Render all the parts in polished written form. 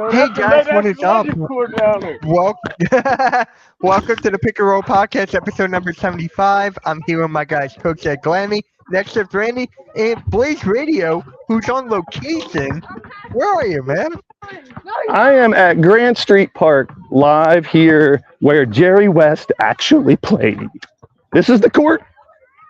Hey guys, what is up? Down there. Welcome, welcome to the Pick and Roll Podcast, episode number 75. I'm here with my guys, Coach Ed Glammy, next up Randy, and Blaze Radio, who's on location. Where are you, man? I am at Grant Street Park, live here where Jerry West actually played. This is the court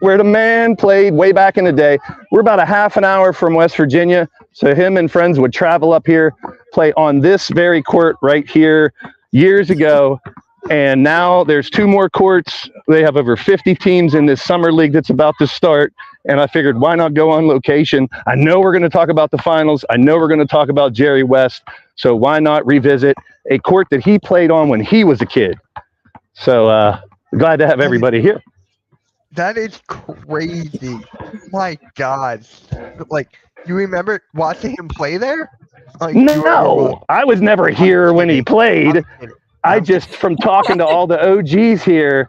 where the man played way back in the day. We're about a half an hour from West Virginia, so him and friends would travel up here, play on this very court right here years ago. And now there's two more courts. They have over 50 teams in this summer league that's about to start. And I figured, why not go on location? I know we're going to talk about the finals. I know we're going to talk about Jerry West. So why not revisit a court that he played on when he was a kid? So glad to have everybody here. That is crazy. My God. Like, you remember watching him play there? Like, No, I was never here when he played. I just, from talking to all the OGs here,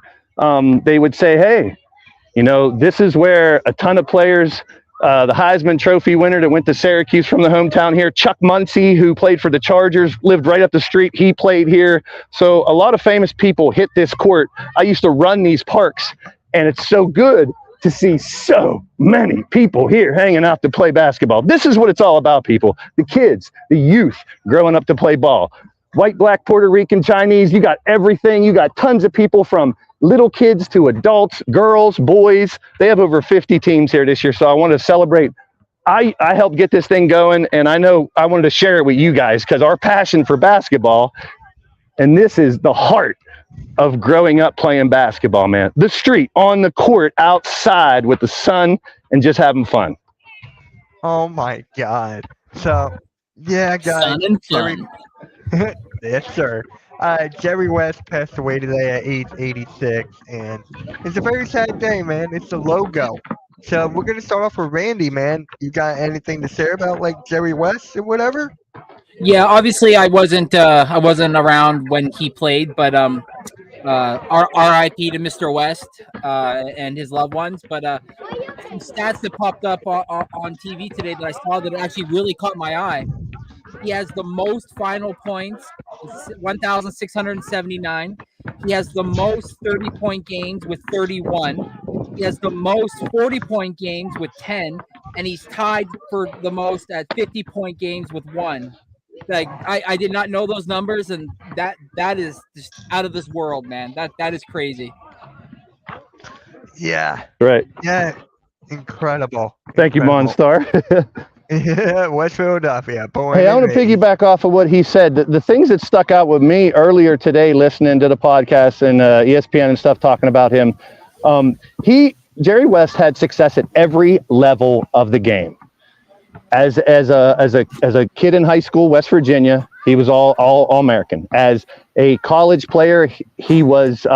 they would say, hey, you know, this is where a ton of players, the Heisman Trophy winner that went to Syracuse from the hometown here, Chuck Muncie, who played for the Chargers, lived right up the street. He played here. So a lot of famous people hit this court. I used to run these parks, and it's so good to see so many people here hanging out to play basketball. This is what it's all about, people. The kids, the youth growing up to play ball. White, black, Puerto Rican, Chinese, you got everything. You got tons of people from little kids to adults, girls, boys. They have over 50 teams here this year, so I want to celebrate. I helped get this thing going, and I know I wanted to share it with you guys because our passion for basketball, and this is the heart of growing up playing basketball, man. The street, on the court, outside with the sun, and just having fun. Oh my God. So, yeah, guys. Sun and fun. Yes, sir. Jerry West passed away today at age 86, and it's a very sad day, man. It's the logo. So we're gonna start off with Randy, man. You got anything to say about like Jerry West or whatever? Yeah, obviously I wasn't around when he played, but R.I.P. to Mr. West and his loved ones. But some stats that popped up on TV today that I saw that actually really caught my eye. He has the most final points, 1,679. He has the most 30-point games with 31. He has the most 40-point games with 10, and he's tied for the most at 50-point games with 1. Like I did not know those numbers, and that is just out of this world, man. That is crazy. Yeah. Right. Yeah. Incredible. Thank you, Monstar. Yeah, West Philadelphia. Hey, I want to piggyback off of what he said. The things that stuck out with me earlier today, listening to the podcast and ESPN and stuff, talking about him. Jerry West had success at every level of the game. As a kid in high school, West Virginia, he was all American. As a college player, he was.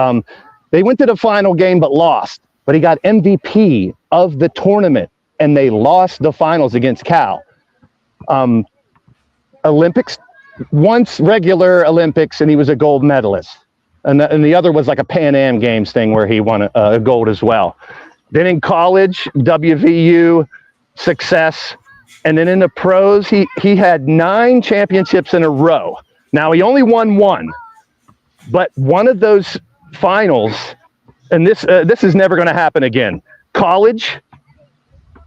They went to the final game but lost. But he got MVP of the tournament, and they lost the finals against Cal. Olympics, once regular Olympics, and he was a gold medalist. And the other was like a Pan Am Games thing where he won a gold as well. Then in college, WVU, success. And then in the pros, he had 9 championships in a row. Now, he only won 1. But one of those finals, and this is never going to happen again. College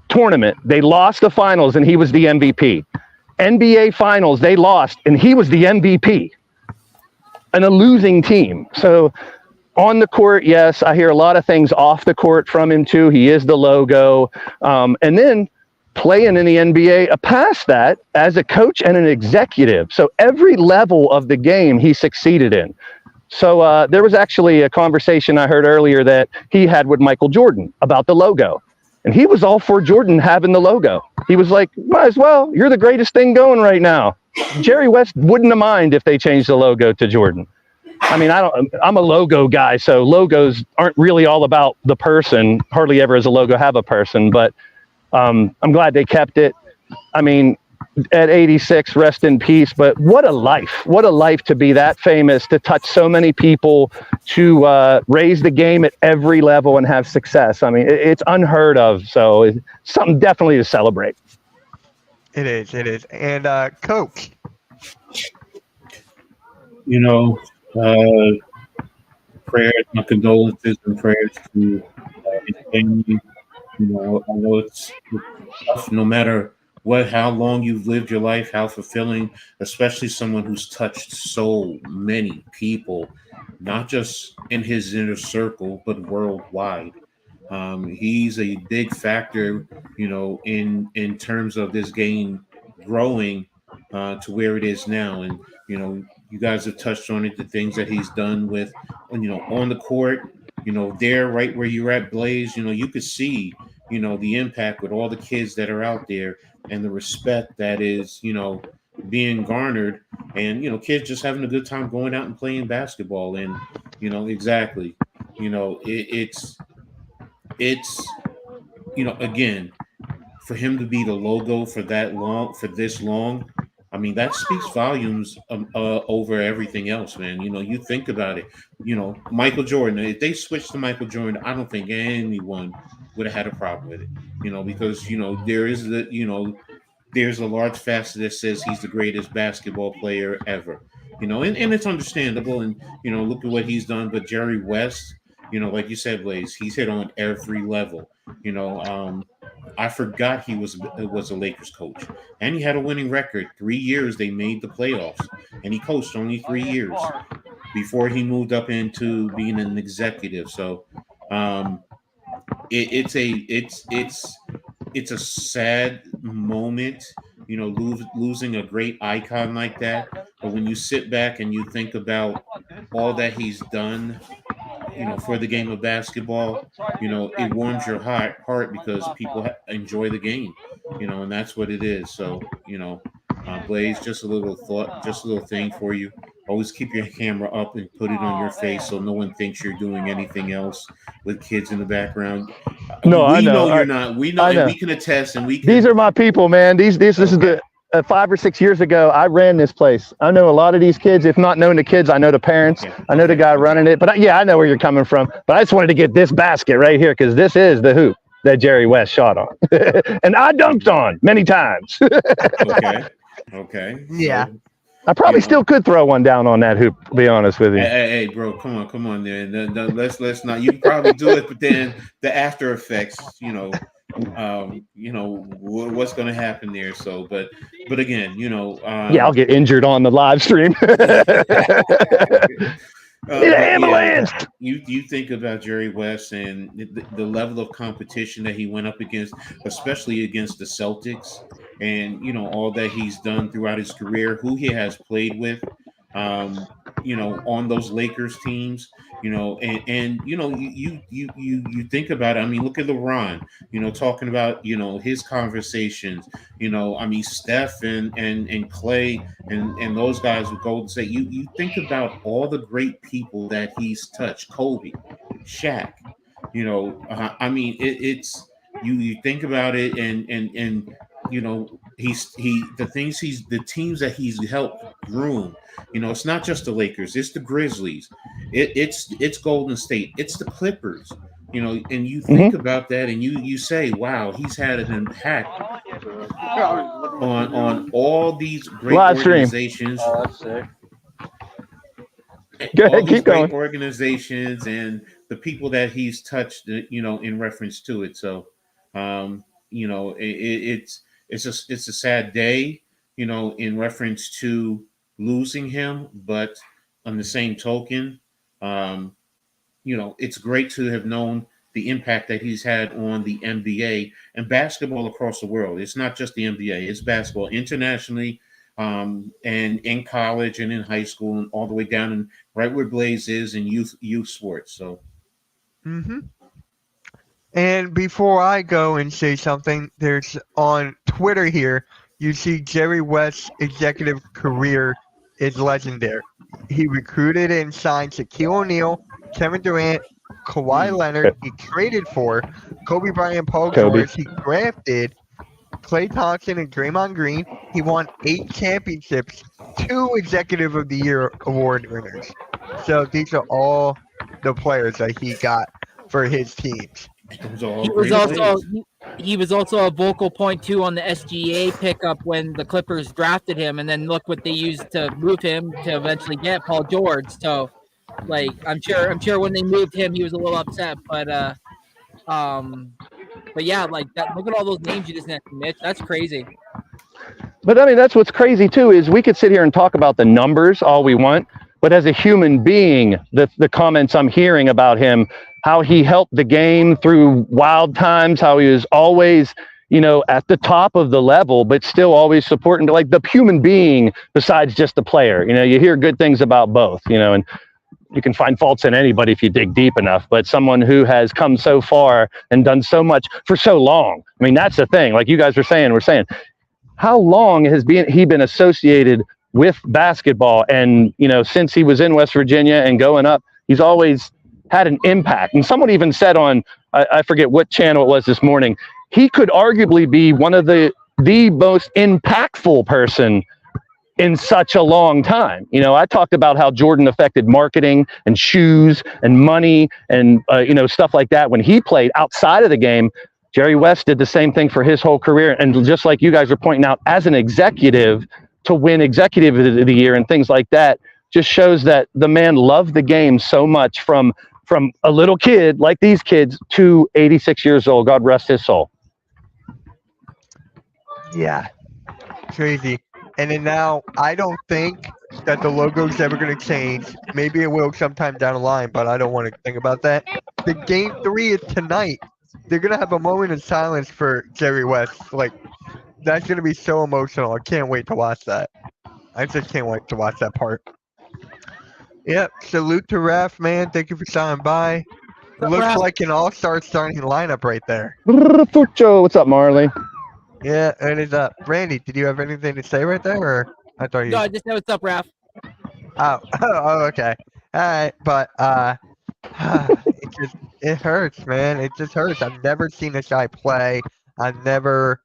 tournament, they lost the finals, and he was the MVP. NBA finals, they lost, and he was the MVP. And a losing team. So on the court, yes, I hear a lot of things off the court from him too. He is the logo. And then playing in the NBA, past that, as a coach and an executive. So every level of the game he succeeded in. So there was actually a conversation I heard earlier that he had with Michael Jordan about the logo. And he was all for Jordan having the logo. He was like, might as well. You're the greatest thing going right now. Jerry West wouldn't have mind if they changed the logo to Jordan. I mean, I'm a logo guy, so logos aren't really all about the person. Hardly ever does a logo have a person, but I'm glad they kept it. I mean, at 86, rest in peace. But what a life to be that famous, to touch so many people, to raise the game at every level and have success. I mean, it's unheard of. So it's something definitely to celebrate. It is. And Coach. you know, prayers, my condolences and prayers to his family. You know, I know it's tough no matter how long you've lived your life, how fulfilling, especially someone who's touched so many people, not just in his inner circle, but worldwide. He's a big factor, in terms of this game growing to where it is now. And you guys have touched on it, the things that he's done with, on the court, there, right where you're at, Blaze. You could see, the impact with all the kids that are out there and the respect that is, being garnered, and kids just having a good time going out and playing basketball. And exactly, it's again, for him to be the logo for that long, for this long, I mean, that speaks volumes over everything else, man. You think about it. Michael Jordan. If they switched to Michael Jordan, I don't think anyone would have had a problem with it. Because there's a large facet that says he's the greatest basketball player ever. And it's understandable. And look at what he's done. But Jerry West, like you said, Blaze, he's hit on every level. I forgot he was a Lakers coach, and he had a winning record. 3 years they made the playoffs, and he coached only 3 years before he moved up into being an executive. So, it's a sad moment, losing a great icon like that. But when you sit back and you think about all that he's done, for the game of basketball, it warms your heart because people enjoy the game, and that's what it is. So, Blaze, just a little thought, just a little thing for you. Always keep your camera up and put it on your face so no one thinks you're doing anything else with kids in the background. No, I know you're not. We know, and we can attest, and we can. These are my people, man. This is the 5 or 6 years ago, I ran this place. I know a lot of these kids. If not knowing the kids, I know the parents. Yeah. I know the guy running it. But I know where you're coming from. But I just wanted to get this basket right here because this is the hoop that Jerry West shot on. And I dunked on many times. Okay. Yeah. So, I probably still could throw one down on that hoop, to be honest with you. Hey, bro, come on there. Let's not. You can probably do it, but then the after effects, what's going to happen there. So, but again, I'll get injured on the live stream. Ambulance. You think about Jerry West and the level of competition that he went up against, especially against the Celtics, and all that he's done throughout his career, who he has played with, on those Lakers teams, and you think about it. I mean, look at LeBron, talking about his conversations, I mean, Steph and Clay and those guys with Golden State. You think about all the great people that he's touched, Kobe, Shaq, I mean, it's you think about it, and the teams that he's helped groom. It's not just the Lakers, it's the Grizzlies, it's Golden State, it's the Clippers. And you think about that, and you say, wow, he's had an impact on all these great organizations. Oh, that's sick. Go ahead, keep going. Organizations and the people that he's touched, in reference to it. So, it's a sad day, in reference to losing him. But on the same token, it's great to have known the impact that he's had on the NBA and basketball across the world. It's not just the NBA; it's basketball internationally, and in college and in high school, and all the way down and right where Blaze is in youth sports. So. Mm-hmm. And before I go and say something, there's on Twitter here, you see Jerry West's executive career is legendary. He recruited and signed Shaquille O'Neal, Kevin Durant, Kawhi Leonard. He traded for Kobe Bryant, Paul George. He drafted Klay Thompson and Draymond Green. He won 8 championships, 2 Executive of the Year award winners. So these are all the players that he got for his teams. He was also he was also a vocal point too on the SGA pickup when the Clippers drafted him, and then look what they used to move him to eventually get Paul George. So, like, I'm sure when they moved him, he was a little upset, but yeah, like that. Look at all those names you just mentioned, Mitch. That's crazy. But I mean, that's what's crazy too, is we could sit here and talk about the numbers all we want, but as a human being, the comments I'm hearing about him, how he helped the game through wild times, how he was always, at the top of the level, but still always supporting, like, the human being besides just the player. You hear good things about both, and you can find faults in anybody if you dig deep enough, but someone who has come so far and done so much for so long. I mean, that's the thing. Like you guys we're saying, how long has he been associated with basketball? And, since he was in West Virginia and going up, he's always had an impact. And someone even said on, I forget what channel it was this morning, he could arguably be one of the most impactful person in such a long time. I talked about how Jordan affected marketing and shoes and money and, stuff like that when he played outside of the game. Jerry West did the same thing for his whole career. And just like you guys are pointing out, as an executive, to win executive of the year and things like that, just shows that the man loved the game so much from a little kid like these kids to 86 years old. God rest his soul. Yeah, crazy. And then now, I don't think that the logo's ever going to change. Maybe it will sometime down the line, but I don't want to think about that. The Game 3 is tonight. They're going to have a moment of silence for Jerry West. Like, that's going to be so emotional. I can't wait to watch that. I just can't wait to watch that part. Yep, salute to Raf, man. Thank you for stopping by. It looks like an all-star starting lineup right there. Fucho, what's up, Marley? Yeah, and it's Randy, did you have anything to say right there, or I thought you? No, I just know what's up, Raph. Oh, okay. All right, but it hurts, man. It just hurts. I've never seen this guy play. I've never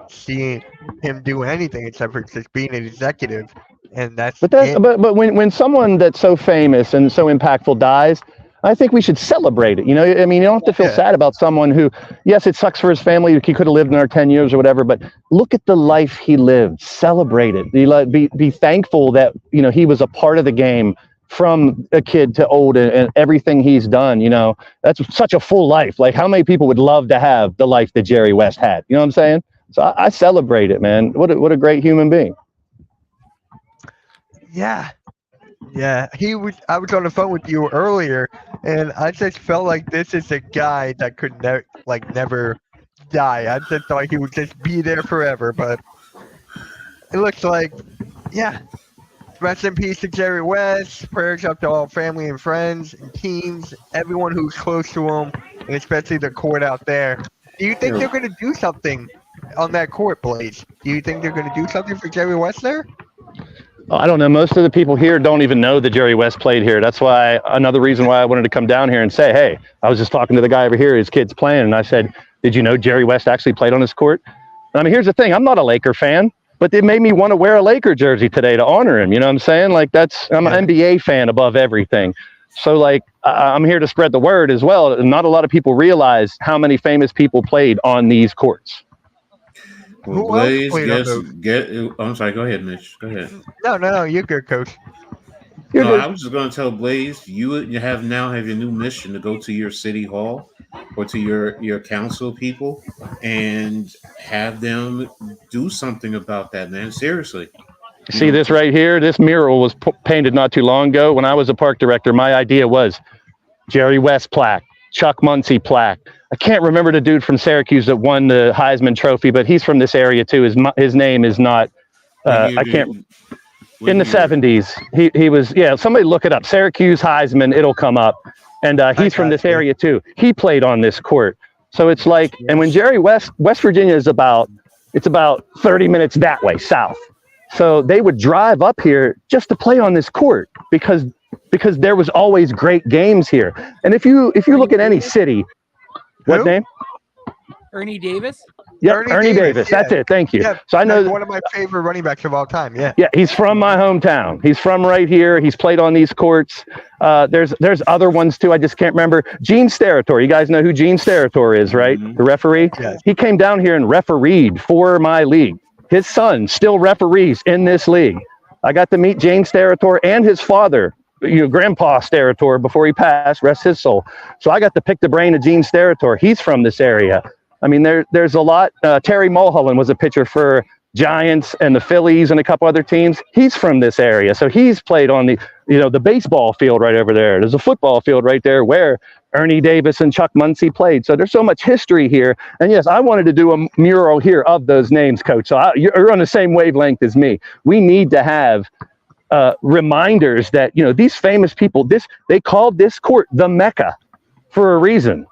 seen him do anything except for just being an executive, and that's. But when someone that's so famous and so impactful dies, I think we should celebrate it. I mean, you don't have to feel sad about someone who, yes, it sucks for his family. He could have lived another 10 years or whatever, but look at the life he lived. Celebrate it. Be thankful that, he was a part of the game from a kid to old and everything he's done. That's such a full life. Like, how many people would love to have the life that Jerry West had? You know what I'm saying? So I celebrate it, man. What a great human being. Yeah. Yeah, I was on the phone with you earlier, and I just felt like this is a guy that could never die. I just thought he would just be there forever, but it looks like, yeah. Rest in peace to Jerry West. Prayers up to all family and friends and teams, everyone who's close to him, and especially the court out there. Do you think they're going to do something on that court, Blaze? Do you think they're going to do something for Jerry West there? I don't know. Most of the people here don't even know that Jerry West played here. That's why another reason why I wanted to come down here and say, hey, I was just talking to the guy over here, his kid's playing, and I said, did you know Jerry West actually played on this court? I mean, here's the thing. I'm not a Laker fan, but it made me want to wear a Laker jersey today to honor him. You know what I'm saying? I'm an NBA fan above everything. So I'm here to spread the word as well. Not a lot of people realize how many famous people played on these courts. Well, Blaze, I'm sorry. Go ahead, Mitch. Go ahead. No. You're good, Coach. I was just going to tell Blaze, you have your new mission to go to your city hall or to your council people and have them do something about that, man. Seriously. See this right here? This mural was painted not too long ago. When I was a park director, my idea was Jerry West plaque, Chuck Muncie plaque. I can't remember the dude from Syracuse that won the Heisman Trophy, but he's from this area too. His name is not. I can't. In the 70s, he was. Yeah, somebody look it up. Syracuse Heisman, it'll come up, and he's from this area too. He played on this court, so it's like. And when Jerry West Virginia is about 30 minutes that way south, so they would drive up here just to play on this court because there was always great games here. And if you look at any city. What name? Ernie Davis? Yep, Ernie Davis. Yeah. That's it. Thank you. Yeah, So I know that's one of my favorite running backs of all time. Yeah. Yeah, he's from my hometown. He's from right here. He's played on these courts. There's other ones too. I just can't remember. Gene Steratore. You guys know who Gene Steratore is, right? Mhm. The referee. Yes. He came down here and refereed for my league. His son still referees in this league. I got to meet Gene Steratore and his father, Grandpa Steratore, before he passed. Rest his soul. So I got to pick the brain of Gene Steratore. He's from this area. I mean, there's a lot. Terry Mulholland was a pitcher for Giants and the Phillies and a couple other teams. He's from this area, so he's played on the baseball field right over there. There's a football field right there where Ernie Davis and Chuck Muncie played. So there's so much history here. And yes, I wanted to do a mural here of those names, Coach. So you're on the same wavelength as me. We need to have reminders that these famous people. They called this court the Mecca for a reason.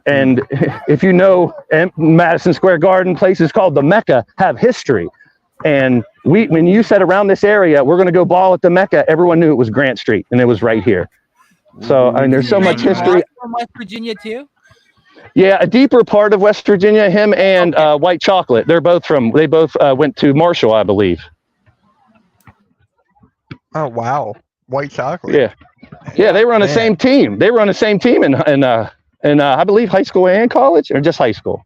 And if you know, Madison Square Garden, places called the Mecca have history. And when you said around this area, we're going to go ball at the Mecca, everyone knew it was Grant Street, and it was right here. So, I mean, there's so much history. From West Virginia, too? Yeah, a deeper part of West Virginia, him and White Chocolate. They both went to Marshall, I believe. Oh, wow. White Chocolate. Yeah, they were on the same team. They were on the same team in I believe high school and college, or just high school.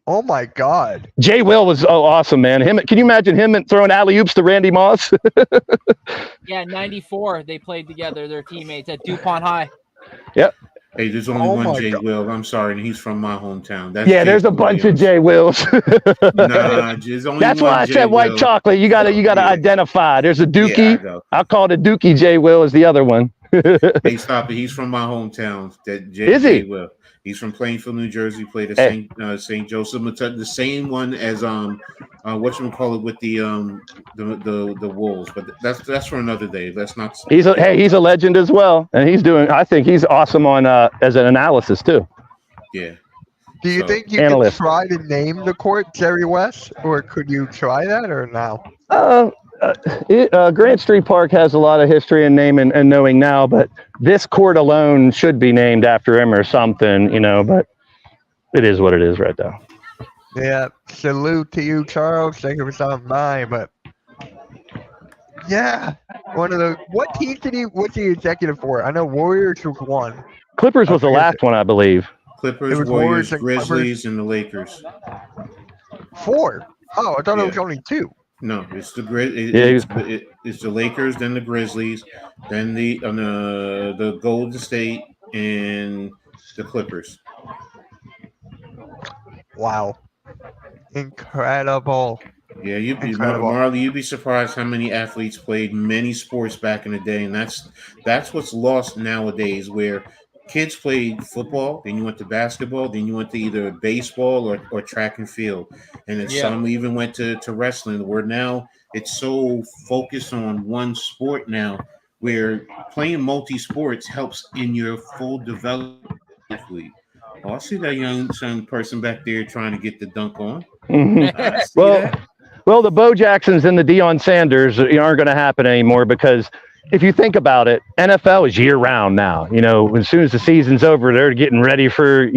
Oh my God. Jay Will was awesome, man. Can you imagine him throwing alley-oops to Randy Moss? Yeah, 94, they played together, their teammates at DuPont High. Yep. Hey, there's only one Jay Will. I'm sorry, and he's from my hometown. There's a bunch of Jay Wills. Nah, there's only That's one why I Jay said White Will. Chocolate. You gotta identify. There's a Dookie. Yeah, I'll call it a Dookie. Jay Will is the other one. Hey, stop it. He's from my hometown. Is he? Will. He's from Plainfield, New Jersey. Played at St. Joseph, the same one as whatchamacallit with the Wolves. But that's for another day. That's not. He's a legend as well, and I think he's awesome on as an analysis too. Yeah. Do you think you can try to name the court Jerry West, or could you try that, or no? Grant Street Park has a lot of history and name and knowing now, but this court alone should be named after him or something, but it is what it is right now. Yeah, salute to you, Charles. Thank you for stopping by. But yeah, what team was he executive for? I know Warriors was one. Clippers was the last one, I believe. Clippers, Warriors, Grizzlies, and the Lakers. 4? Oh, I thought it was only 2. No, it's the it's the Lakers, then the Grizzlies, then the Golden State, and the Clippers. Wow, incredible! Yeah, Marley, you'd be surprised how many athletes played many sports back in the day, and that's what's lost nowadays. Where kids played football, then you went to basketball, then you went to either baseball or track and field, and then some even went to wrestling. Where now it's so focused on one sport now, where playing multi-sports helps in your full development athlete. Oh, I see that young person back there trying to get the dunk on. Well, the Bo Jacksons and the Deion Sanders aren't going to happen anymore because if you think about it, NFL is year round now. As soon as the season's over, they're getting ready for,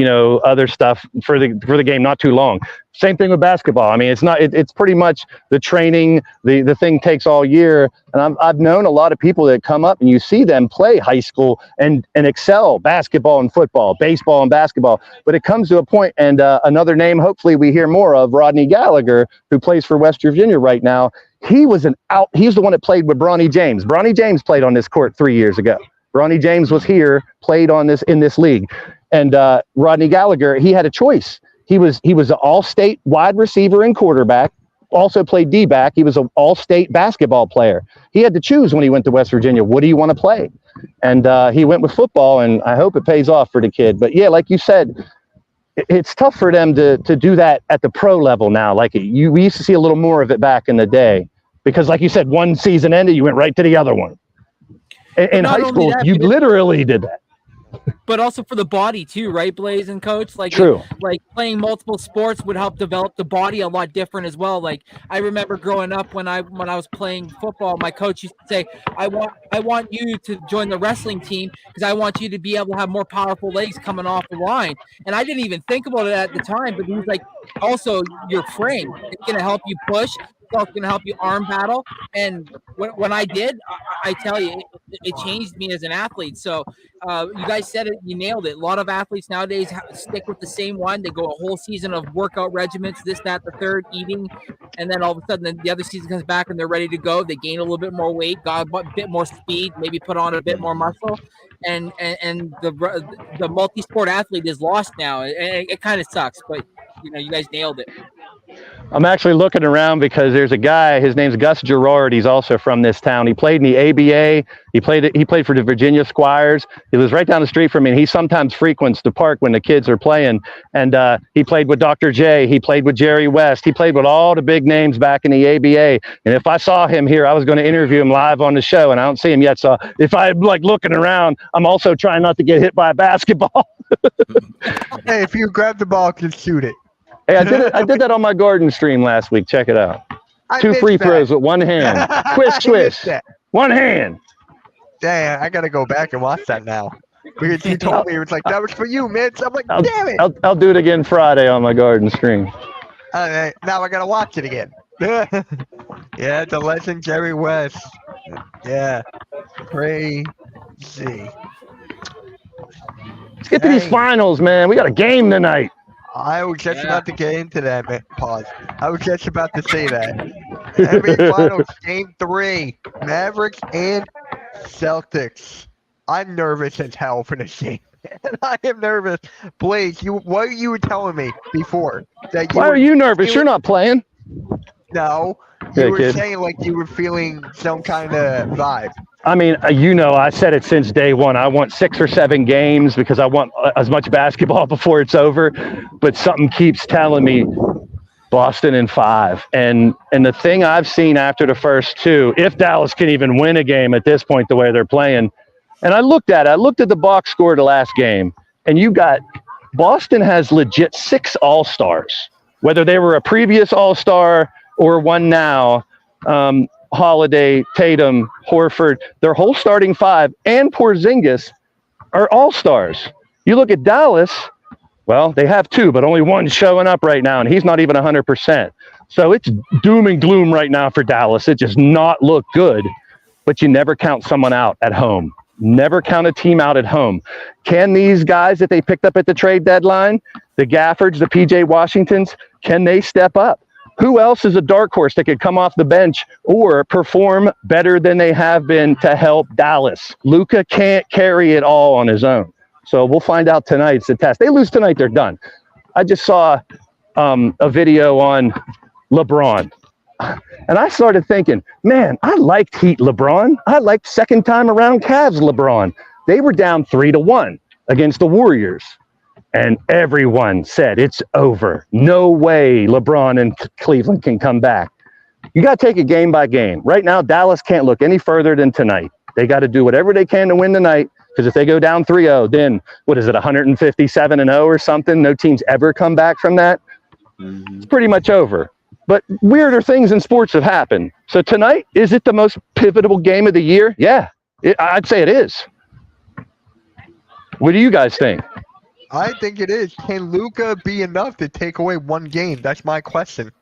other stuff for the game not too long. Same thing with basketball. I mean, it's pretty much the training, the thing takes all year. And I've known a lot of people that come up and you see them play high school and excel basketball and football, baseball and basketball. But it comes to a point, and another name, hopefully we hear more of, Rodney Gallagher, who plays for West Virginia right now. He's the one that played with Bronny James. Bronny James played on this court 3 years ago. Bronny James was here, played in this league. And Rodney Gallagher, he had a choice. He was an all-state wide receiver and quarterback, also played D-back. He was an all-state basketball player. He had to choose when he went to West Virginia, what do you want to play? And he went with football, and I hope it pays off for the kid. But yeah, like you said, it's tough for them to do that at the pro level now. We used to see a little more of it back in the day because, like you said, one season ended, you went right to the other one. In high school, you literally did that. but also for the body too, right, Blaze and Coach? Like, True. Like playing multiple sports would help develop the body a lot different as well. Like I remember growing up when I was playing football, my coach used to say, I want you to join the wrestling team because I want you to be able to have more powerful legs coming off the line. And I didn't even think about it at the time, but he was like, also your frame, it's gonna help you push, it's also gonna help you arm battle. And when I did, I tell you, it changed me as an athlete. So you guys said it, you nailed it. A lot of athletes nowadays stick with the same one. They go a whole season of workout regimens, this, that, the third, eating, and then all of a sudden the other season comes back and they're ready to go. They gain a little bit more weight, got a bit more speed, maybe put on a bit more muscle, and the multi-sport athlete is lost now. It kind of sucks, but you guys nailed it. I'm actually looking around because there's a guy, his name's Gus Gerard. He's also from this town. He played in the ABA. He played for the Virginia Squires. He lives right down the street from me, and he sometimes frequents the park when the kids are playing. And he played with Dr. J. He played with Jerry West. He played with all the big names back in the ABA. And if I saw him here, I was going to interview him live on the show, and I don't see him yet. So if I'm looking around, I'm also trying not to get hit by a basketball. Hey, if you grab the ball, just shoot it. Hey, I did that on my garden stream last week. Check it out. I 2 missed free that. throws with one hand. Twist, I missed twist. that. One hand. Dang, I gotta go back and watch that now. Because he told me, it was like, that was for you, Mitch. I'm like, damn it. I'll do it again Friday on my garden stream. Now I gotta watch it again. Yeah, the legend Jerry West. Yeah. Crazy. Let's get to these Dang. finals, man. We got a game tonight. I was just about to get into that, man. Pause. I was just about to say that. NBA Finals, Game 3. Mavericks and Celtics. I'm nervous as hell for this game. I am nervous. Blaze, what you were telling me before? That Why are you nervous? You're not playing. No. Yeah, You were kid. saying like you were feeling some kind of vibe. I mean, I said it since day one. I want 6 or 7 games because I want as much basketball before it's over. But something keeps telling me Boston in 5. And the thing I've seen after the first 2, if Dallas can even win a game at this point, the way they're playing. And I looked at the box score of the last game, and you got Boston has legit 6 All-Stars, whether they were a previous All-Star or one now. Holiday, Tatum, Horford, their whole starting 5 and Porzingis are all-stars. You look at Dallas, well, they have 2, but only one's showing up right now, and he's not even 100%. So it's doom and gloom right now for Dallas. It does not look good, but you never count someone out at home. Never count a team out at home. Can these guys that they picked up at the trade deadline, the Gaffords, the P.J. Washingtons, can they step up? Who else is a dark horse that could come off the bench or perform better than they have been to help Dallas? Luka can't carry it all on his own. So we'll find out tonight. It's a test. They lose tonight, they're done. I just saw a video on LeBron. And I started thinking, man, I liked Heat LeBron. I liked second time around Cavs LeBron. They were down 3-1 against the Warriors. And everyone said, it's over. No way LeBron and Cleveland can come back. You got to take it game by game. Right now, Dallas can't look any further than tonight. They got to do whatever they can to win tonight, because if they go down 3-0, then, 157-0 or something? No team's ever come back from that. It's pretty much over. But weirder things in sports have happened. So tonight, is it the most pivotal game of the year? Yeah, I'd say it is. What do you guys think? I think it is. Can Luka be enough to take away one game? That's my question.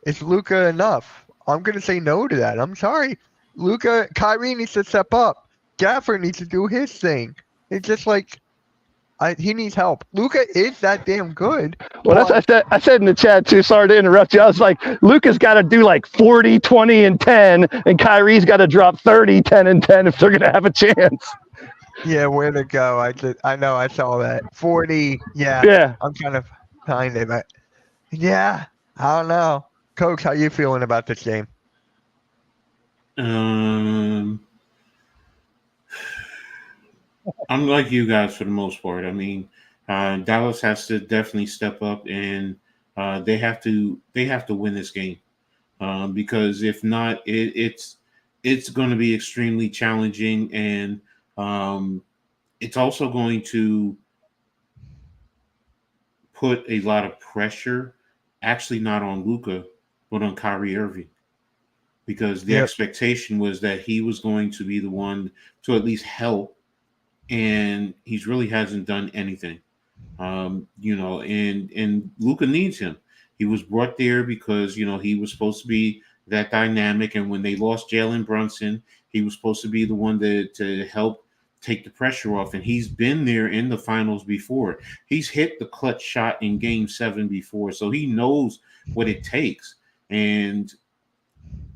Is Luka enough? I'm going to say no to that. I'm sorry. Kyrie needs to step up. Gafford needs to do his thing. It's just like he needs help. Luka is that damn good. Well, I said in the chat too. Sorry to interrupt you. I was like, Luka's got to do like 40, 20, and 10, and Kyrie's got to drop 30, 10, and 10 if they're going to have a chance. Yeah, where to go? I know, I saw that. 40, yeah. Yeah. I'm kind of behind it, but yeah, I don't know. Coach, how you feeling about this game? I'm like you guys for the most part. I mean, Dallas has to definitely step up, and they have to win this game, because if not, it's going to be extremely challenging, and it's also going to put a lot of pressure, actually not on Luka, but on Kyrie Irving, because the expectation was that he was going to be the one to at least help, and he's really hasn't done anything. And Luka needs him. He was brought there because he was supposed to be that dynamic, and when they lost Jalen Brunson, he was supposed to be the one to help take the pressure off. And he's been there in the finals before. He's hit the clutch shot in Game 7 before, so he knows what it takes. And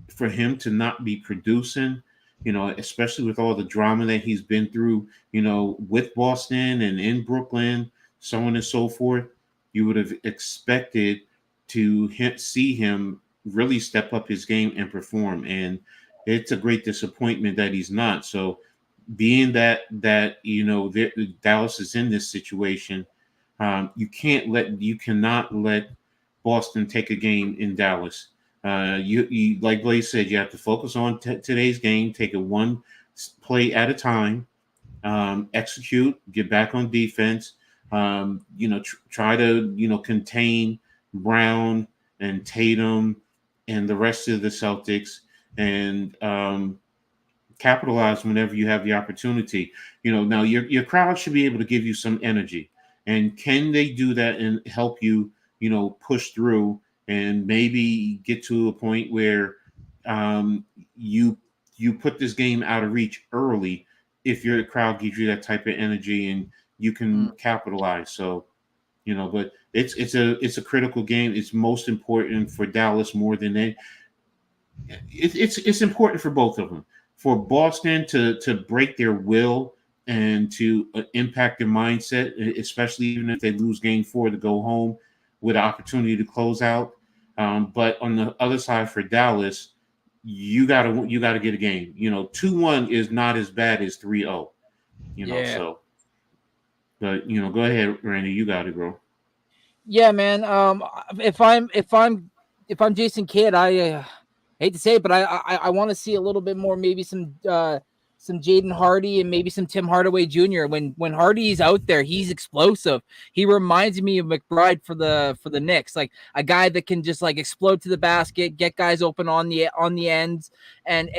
for him to not be producing, especially with all the drama that he's been through, with Boston and in Brooklyn, so on and so forth, you would have expected to see him really step up his game and perform. And it's a great disappointment that he's not. So being that Dallas is in this situation, you cannot let Boston take a game in Dallas. You like Blaze said, you have to focus on today's game, take it one play at a time, execute, get back on defense, try to contain Brown and Tatum and the rest of the Celtics, and capitalize whenever you have the opportunity. Now your crowd should be able to give you some energy, and can they do that and help you push through and maybe get to a point where you put this game out of reach early if your crowd gives you that type of energy and you can capitalize. So but it's a critical game. It's most important for Dallas more than it's important for both of them. For Boston to break their will and to impact their mindset, especially even if they lose Game 4 to go home with an opportunity to close out. But on the other side for Dallas, you gotta get a game. 2-1 is not as bad as 3-0. So. But go ahead, Randy. You got it, bro. Yeah, man. If I'm Jason Kidd, I hate to say it, but I want to see a little bit more, maybe some Jaden Hardy and maybe some Tim Hardaway Jr. When Hardy's out there, he's explosive. He reminds me of McBride for the Knicks, like a guy that can just like explode to the basket, get guys open on the ends, and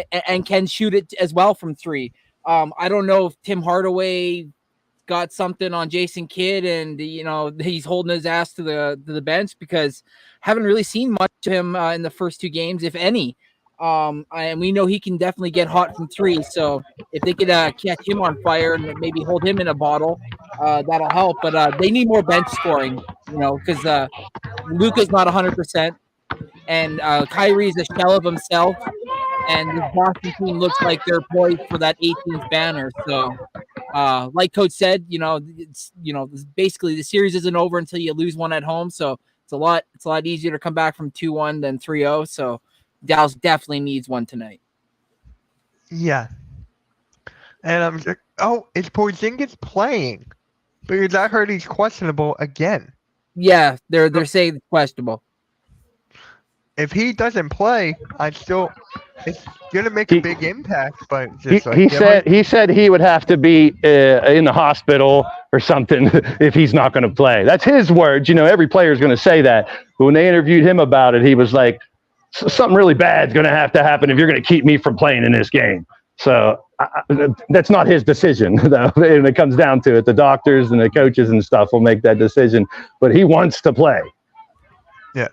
can shoot it as well from three. I don't know if Tim Hardaway got something on Jason Kidd and he's holding his ass to the bench, because haven't really seen much of him in the first two games, if any. And we know he can definitely get hot from three. So if they could catch him on fire and maybe hold him in a bottle, that'll help. But they need more bench scoring, because Luka's not 100%, and Kyrie's a shell of himself. And the Boston team looks like they're poised for that 18th banner. So, like Coach said, it's basically the series isn't over until you lose one at home. So it's a lot easier to come back from 2-1 than 3-0. So Dallas definitely needs one tonight. Yeah. And I'm like, is Porzingis playing? Because I heard he's questionable again. Yeah, they're saying it's questionable. If he doesn't play, it's gonna make a big impact. But he said he would have to be in the hospital or something if he's not going to play. That's his words. Every player is going to say that. But when they interviewed him about it, he was like, "Something really bad is going to have to happen if you're going to keep me from playing in this game." So that's not his decision, though. When it comes down to it, the doctors and the coaches and stuff will make that decision. But he wants to play. Yeah.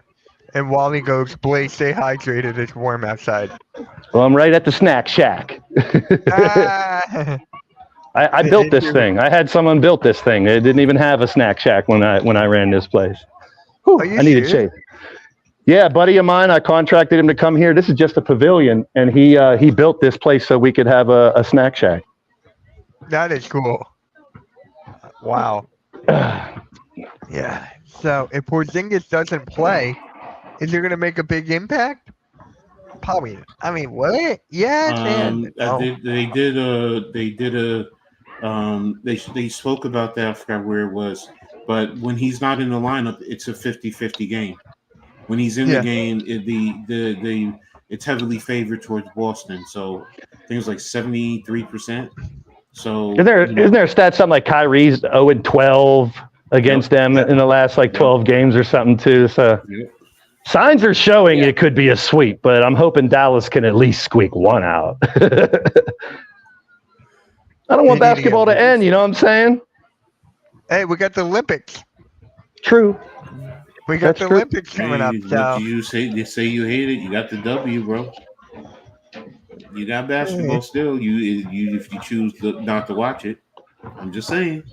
And Wally goes, Blaze, stay hydrated. It's warm outside. Well, I'm right at the snack shack. I built this thing. I had someone built this thing. It didn't even have a snack shack when I ran this place. Whew, I needed shade. Yeah, a buddy of mine, I contracted him to come here. This is just a pavilion, and he built this place so we could have a snack shack. That is cool. Wow. Yeah. So if Porzingis doesn't play, is it going to make a big impact? Probably. I mean, what? Yeah, they spoke about that. I forgot where it was. But when he's not in the lineup, it's a 50-50 game. When he's in the game, it's heavily favored towards Boston. So I think it's like 73%. So Isn't there a stat something like Kyrie's 0-12 against them in the last like 12 games or something too? So signs are showing it could be a sweep, but I'm hoping Dallas can at least squeak one out. I don't want basketball to end, you know what I'm saying? Hey, we got the Olympics. True. We got That's the true. Olympics coming up. What So do you say? They say you hate it. You got the W, bro. You got basketball still. You if you choose not to watch it. I'm just saying.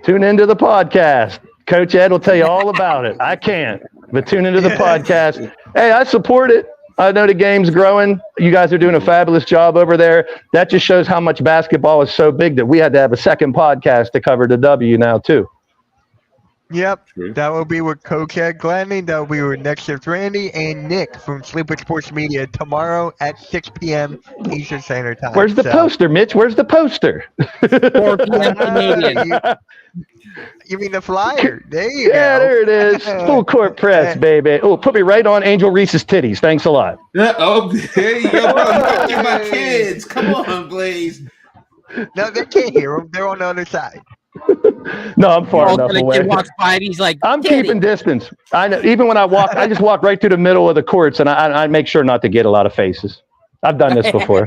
Tune into the podcast. Coach Ed will tell you all about it. I can't, but tune into the podcast. Hey, I support it. I know the game's growing. You guys are doing a fabulous job over there. That just shows how much basketball is so big that we had to have a second podcast to cover the W now, too. Yep, True. that will be with Coach Ed Gladney. That will be with Next Shift Randy and Nick from Sleeper Sports Media tomorrow at 6 p.m. Eastern Standard Time. Where's the poster, Mitch? Where's the poster? 4 p.m. Canadian. You mean the flyer? There you Yeah, go. there it is. Full court press, baby. Oh, put me right on Angel Reese's titties. Thanks a lot. Oh, there you go. Look at my kids. Come on, Blaze. No, they can't hear them. They're on the other side. No, I'm far enough The away. kid walks by and he's like, I'm "Kitty." keeping distance. I know. Even when I walk, I just walk right through the middle of the courts, and I make sure not to get a lot of faces. I've done this before.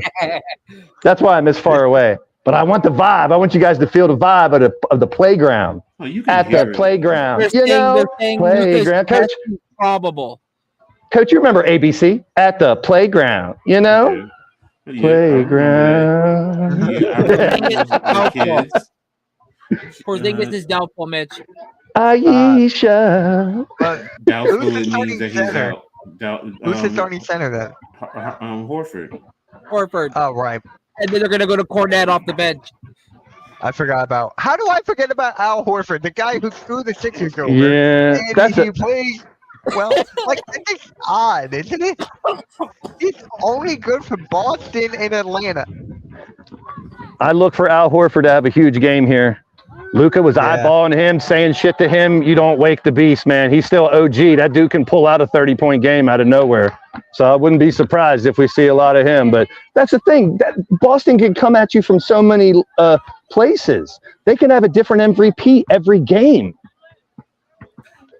That's why I'm this far away. But I want the vibe. I want you guys to feel the vibe of the playground. Oh, you can At hear the it. playground. They're You know, saying playground. Lucas Coach, is probable. Coach, you remember ABC? At the playground. You know? Yeah. Playground. Yeah, I remember the kids. Porzingis is doubtful, Mitch. Aisha. But Doubtful Who's the it means starting that he's center? out. who's the starting center then? Horford. Horford. Oh, right. And then they're going to go to Cornette off the bench. I forgot about. How do I forget about Al Horford, the guy who screwed the Sixers over? Yeah. And That's he a, plays well. Like, it's odd, isn't it? He's only good for Boston and Atlanta. I look for Al Horford to have a huge game here. Luka was Yeah. eyeballing him, saying shit to him. You don't wake the beast, man. He's still OG. That dude can pull out a 30-point game out of nowhere. So I wouldn't be surprised if we see a lot of him. But that's the thing. That Boston can come at you from so many places. They can have a different MVP every game.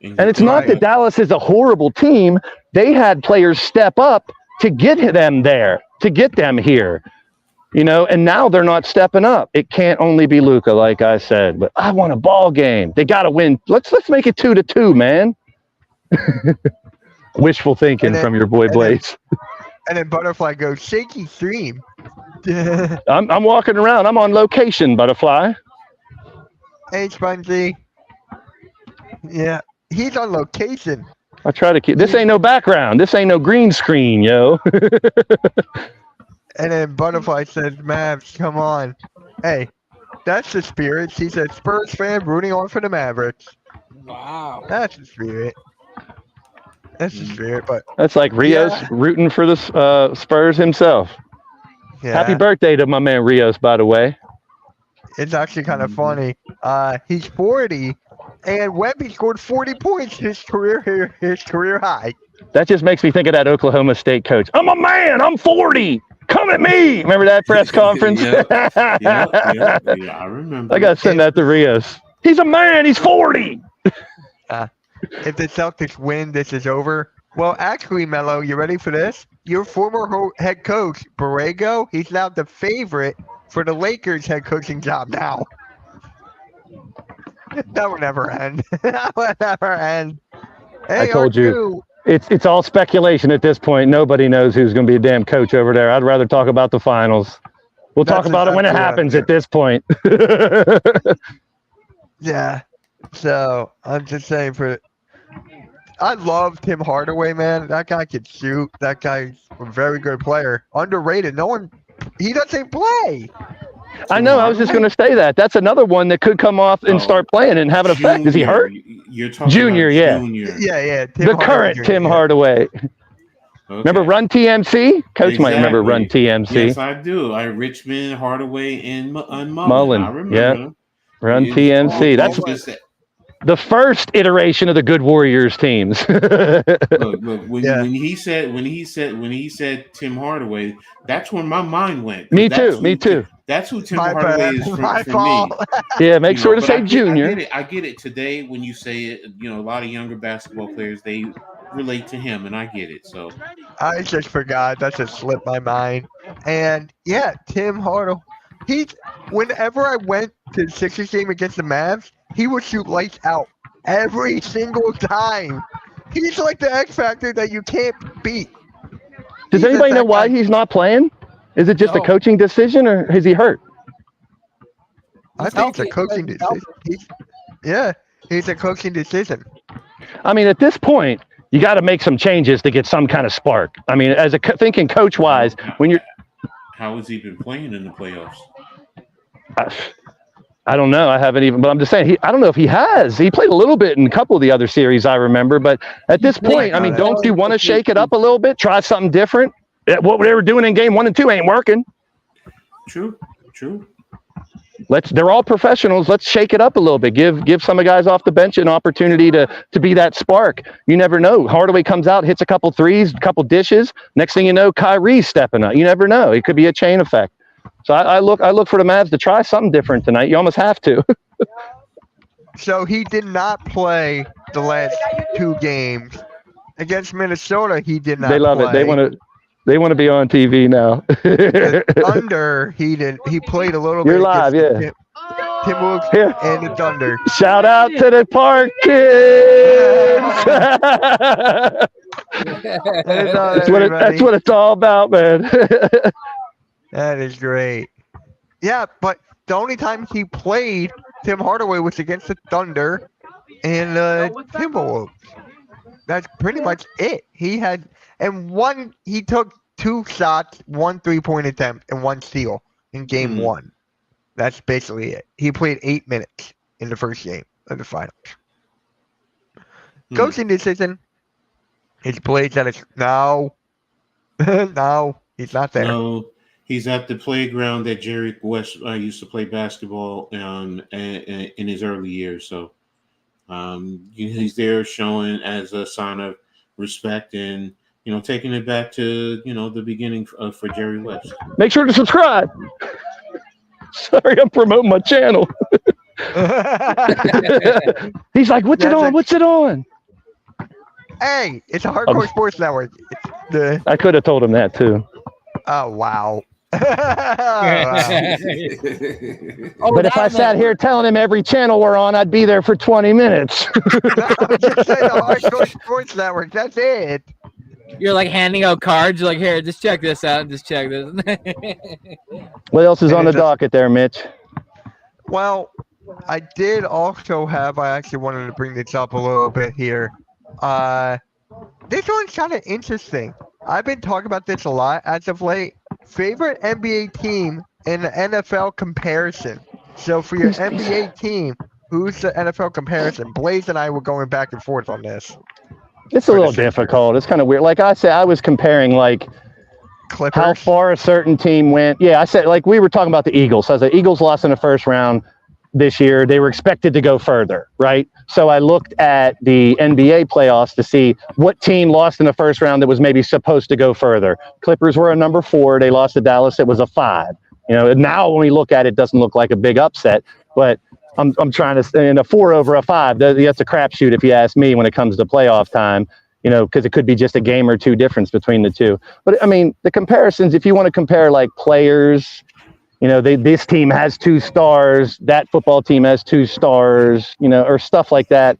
And it's not that Dallas is a horrible team. They had players step up to get them there, to get them here. You know, and now they're not stepping up. It can't only be Luka, like I said. But I want a ball game. They got to win. Let's make it 2-2, man. Wishful thinking from your boy Blaze. And then Butterfly goes, shaky stream. I'm walking around. I'm on location, Butterfly. Hey, Spongy. Yeah, he's on location. I try to keep. This ain't no background. This ain't no green screen, yo. And then Butterfly says, Mavs, come on. Hey, that's the spirit. She said, Spurs fan rooting on for the Mavericks. Wow. That's the spirit. That's the spirit, but That's like Rios rooting for the Spurs himself. yeah. Happy birthday to my man Rios, by the way. It's actually kind of funny. He's 40, and Wemby scored 40 points his career high. That just makes me think of that Oklahoma State coach. I'm a man. I'm 40. Come at me. Remember that press conference? Yeah, I remember. I got to send that to Rios. He's a man. He's 40. If the Celtics win, this is over. Well, actually, Melo, you ready for this? Your former head coach, Borrego, he's now the favorite for the Lakers head coaching job now. That will never end. That will never end. Hey, I told you. R2. It's all speculation at this point. Nobody knows who's going to be a damn coach over there. I'd rather talk about the finals. We'll talk That's about it when it exactly happens what at this point. Yeah. So I'm just saying I love Tim Hardaway, man. That guy can shoot. That guy's a very good player. Underrated. He doesn't play. I know. I was just going to say that. That's another one that could come off and start playing and have an effect. Is he hurt? You're talking Junior, about yeah. Junior. Yeah. The current Jr., Tim yeah. Hardaway. Okay. Remember Run TMC? Coach might remember Run TMC. Yes, I do. Richmond, Hardaway, and Mullen. Mullen, I remember. Run TMC. That's the first iteration of the Good Warriors teams. Look, when he said Tim Hardaway, that's where my mind went. Me too. That's who Tim My Hardaway bad. is My for fault. me. Yeah, make sure to But say Junior. I get it. Today, when you say it, a lot of younger basketball players, they relate to him, and I get it. So I just forgot. That just slipped my mind. And yeah, Tim Hardaway. Whenever I went to the Sixers game against the Mavs, he would shoot lights out every single time. He's like the X factor that you can't beat. Does He's anybody just know that why guy. he's not playing? Is it just a No. coaching decision, or is he hurt? I think it's a healthy. coaching He's decision. He's a coaching decision. I mean, at this point, you got to make some changes to get some kind of spark. I mean, as thinking coach-wise, when you're, how has he been playing in the playoffs? I don't know. I haven't even, but I'm just saying, I don't know if he has. He played a little bit in a couple of the other series I remember, but at this point, I mean, don't you want to shake it up a little bit? Try something different? What they were doing in game 1 and 2 ain't working. True. They're all professionals. Let's shake it up a little bit. Give some of the guys off the bench an opportunity to be that spark. You never know. Hardaway comes out, hits a couple threes, a couple dishes. Next thing you know, Kyrie's stepping up. You never know. It could be a chain effect. So I look for the Mavs to try something different tonight. You almost have to. So he did not play the last 2 games against Minnesota. He did not. They love play. it. They want to be on TV now. The Thunder, he did. He played a little bit. You're live, against yeah. Timberwolves Here. and the Thunder. Shout out to the Park kids. That's what it's all about, man. That is great. Yeah, but the only time he played Tim Hardaway was against the Thunder and Timberwolves. That's pretty much it. He took 2 shots, 1 3-point attempt, and 1 steal in game 1. That's basically it. He played 8 minutes in the first game of the finals. Coaching decision. His plays at his no, he's not there. No, he's at the playground that Jerry West used to play basketball in his early years. So he's there showing as a sign of respect and taking it back to the beginning for Jerry West. Make sure to subscribe. Sorry, I'm promoting my channel. He's like, what's it on? What's it on? Hey, it's a Hardcore Sports Network. I could have told him that too. Oh, wow. But if I sat here telling him every channel we're on, I'd be there for 20 minutes. I'm just saying the Hardcore Sports Network. That's it. You're like handing out cards. You're like, here, just check this out. Just check this. What else is on the docket there, Mitch? Well, I did also have, I actually wanted to bring this up a little bit here. This one's kind of interesting. I've been talking about this a lot as of late. Favorite NBA team in the NFL comparison. So for your NBA team, who's the NFL comparison? Blaze and I were going back and forth on this. It's a little difficult. It's kind of weird. Like I said, I was comparing like Clippers. how far a certain team went. Yeah, I said like we were talking about the Eagles. So I said Eagles lost in the first round this year. They were expected to go further, right? So I looked at the NBA playoffs to see what team lost in the first round that was maybe supposed to go further. Clippers were a number 4. They lost to Dallas. It was a 5. Now when we look at it, it doesn't look like a big upset, but I'm trying to in a 4 over a 5. That's a crapshoot if you ask me when it comes to playoff time, because it could be just a game or 2 difference between the two. But I mean, the comparisons, if you want to compare like players, this team has 2 stars, that football team has 2 stars, or stuff like that.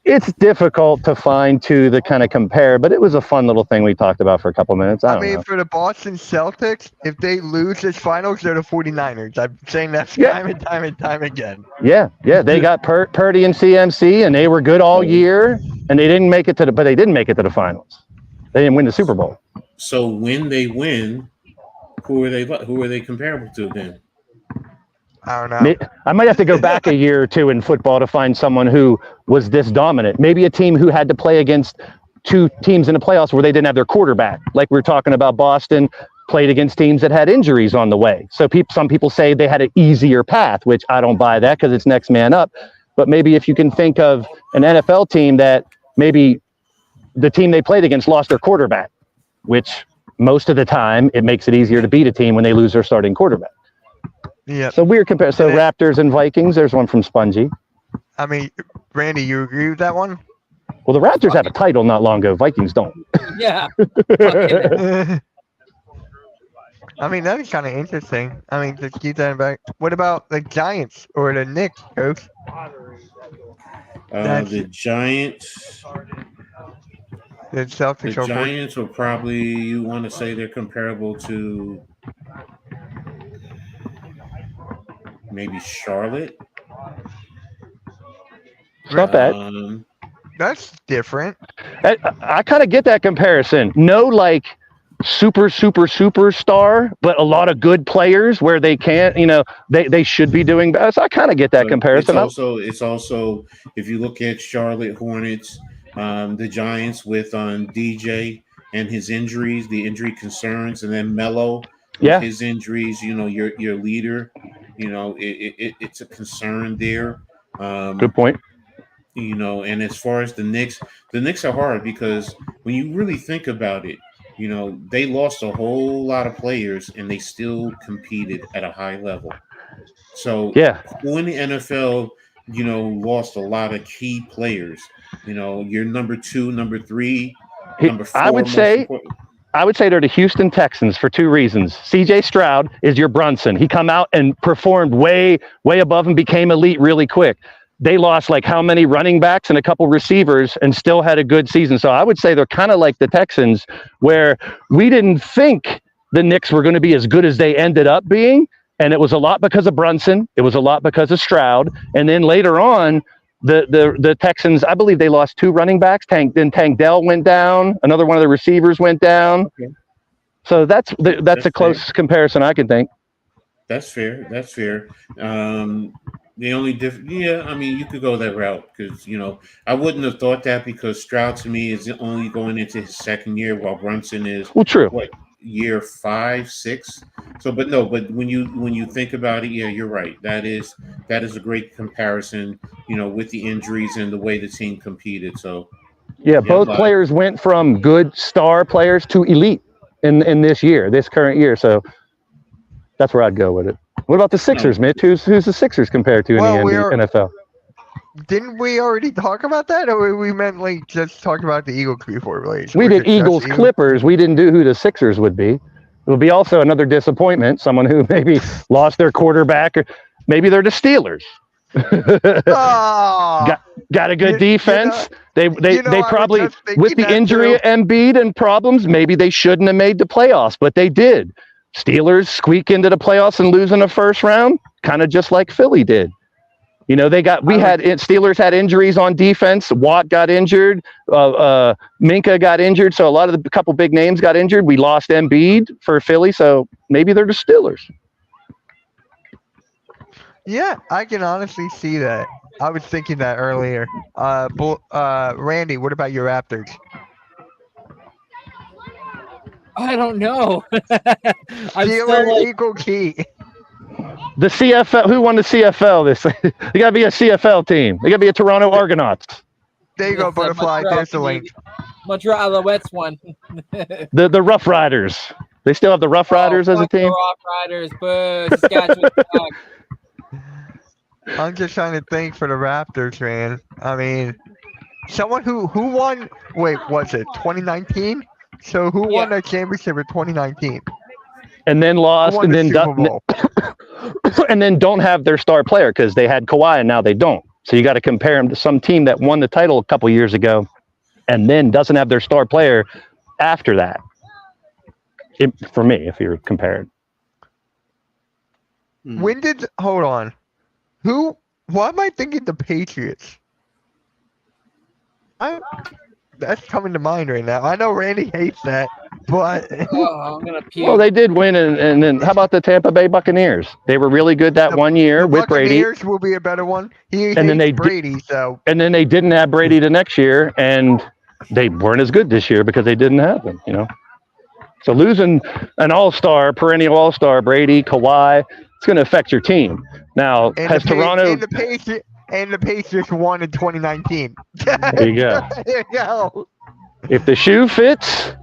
It's difficult to find 2 that kind of compare, but it was a fun little thing we talked about for a couple minutes. I mean, for the Boston Celtics, if they lose this finals, they're the 49ers. I'm saying that time and time again. Yeah. They got Purdy and CMC, and they were good all year, and they didn't make it to but they didn't make it to the finals. They didn't win the Super Bowl. So when they win, who are they comparable to then? I don't know. I might have to go back a year or 2 in football to find someone who was this dominant. Maybe a team who had to play against 2 teams in the playoffs where they didn't have their quarterback. Like we were talking about, Boston played against teams that had injuries on the way. So some people say they had an easier path, which I don't buy that because it's next man up. But maybe if you can think of an NFL team that maybe the team they played against lost their quarterback, which most of the time it makes it easier to beat a team when they lose their starting quarterback. Yeah. So weird comparison. So Raptors and Vikings. There's one from Spongy. I mean, Randy, you agree with that one? Well, the Raptors have a title not long ago. Vikings don't. Yeah. Fucking- I mean, that is kind of interesting. I mean, just keep that in back. What about the Giants or the Knicks, Coach? The Giants. The Celtics. The Giants will probably, you want to say they're comparable to maybe Charlotte. It's not bad. That's different. I kind of get that comparison. No, like superstar, but a lot of good players where they can't, they should be doing best. I kind of get that comparison. It's also if you look at Charlotte Hornets, the Giants with DJ and his injuries, the injury concerns, and then Melo, his injuries. Your leader, it's a concern there. Good point. And as far as the Knicks are hard because when you really think about it, they lost a whole lot of players and they still competed at a high level. So when the NFL, lost a lot of key players, your number 2, number 3, number 4. I would say they're the Houston Texans for 2 reasons. CJ Stroud is your Brunson. He come out and performed way above and became elite really quick. They lost like how many running backs and a couple receivers and still had a good season. So I would say they're kind of like the Texans where we didn't think the Knicks were going to be as good as they ended up being. And it was a lot because of Brunson. It was a lot because of Stroud. And then later on, the Texans, I believe they lost 2 running backs. Tank Dell went down. Another one of the receivers went down. Okay. So that's a close comparison I can think. That's fair. The only I mean, you could go that route because, I wouldn't have thought that because Stroud to me is only going into his second year while Brunson is year 5, 6. So, but when you think about it, you're right. That is a great comparison, with the injuries and the way the team competed. So, both players went from good star players to elite in this current year. So that's where I'd go with it. What about the Sixers, Mitch? Who's the Sixers compared to in the NFL? Didn't we already talk about that, or we meant like just talk about the Eagles before? We did Eagles Clippers. We didn't do who the Sixers would be. It would be also another disappointment. Someone who maybe lost their quarterback, or maybe they're the Steelers. got a good defense. They probably with the injury of Embiid and problems, maybe they shouldn't have made the playoffs, but they did. Steelers squeak into the playoffs and lose in the first round, kind of just like Philly did. Steelers had injuries on defense. Watt got injured. Minka got injured. So a couple big names got injured. We lost Embiid for Philly. So maybe they're the Steelers. Yeah, I can honestly see that. I was thinking that earlier. Randy, what about your Raptors? I don't know. Steelers equal key. The CFL. Who won the CFL? You got to be a CFL team. They got to be a Toronto Argonauts. There you go, Butterfly. There's the link. Montreal Alouettes won. The Rough Riders. They still have the Rough Riders as a team. Rough Riders, but Saskatchewan. I'm just trying to think for the Raptors, man. I mean, someone who won. Wait, was it 2019? So who won that championship in 2019? And then lost, and then and then don't have their star player because they had Kawhi and now they don't. So you got to compare them to some team that won the title a couple years ago, and then doesn't have their star player after that. For me, if you're comparing. Hold on? Why am I thinking the Patriots? That's coming to mind right now. I know Randy hates that, but I'm gonna puke. Well, they did win, and then how about the Tampa Bay Buccaneers? They were really good that 1 year with Brady. Buccaneers will be a better one. And then they didn't have Brady the next year, and they weren't as good this year because they didn't have him. So losing an all-star, perennial all-star, Brady, Kawhi, it's going to affect your team. Now, has Toronto and the Patriots won in 2019. There you go. There you go. If the shoe fits.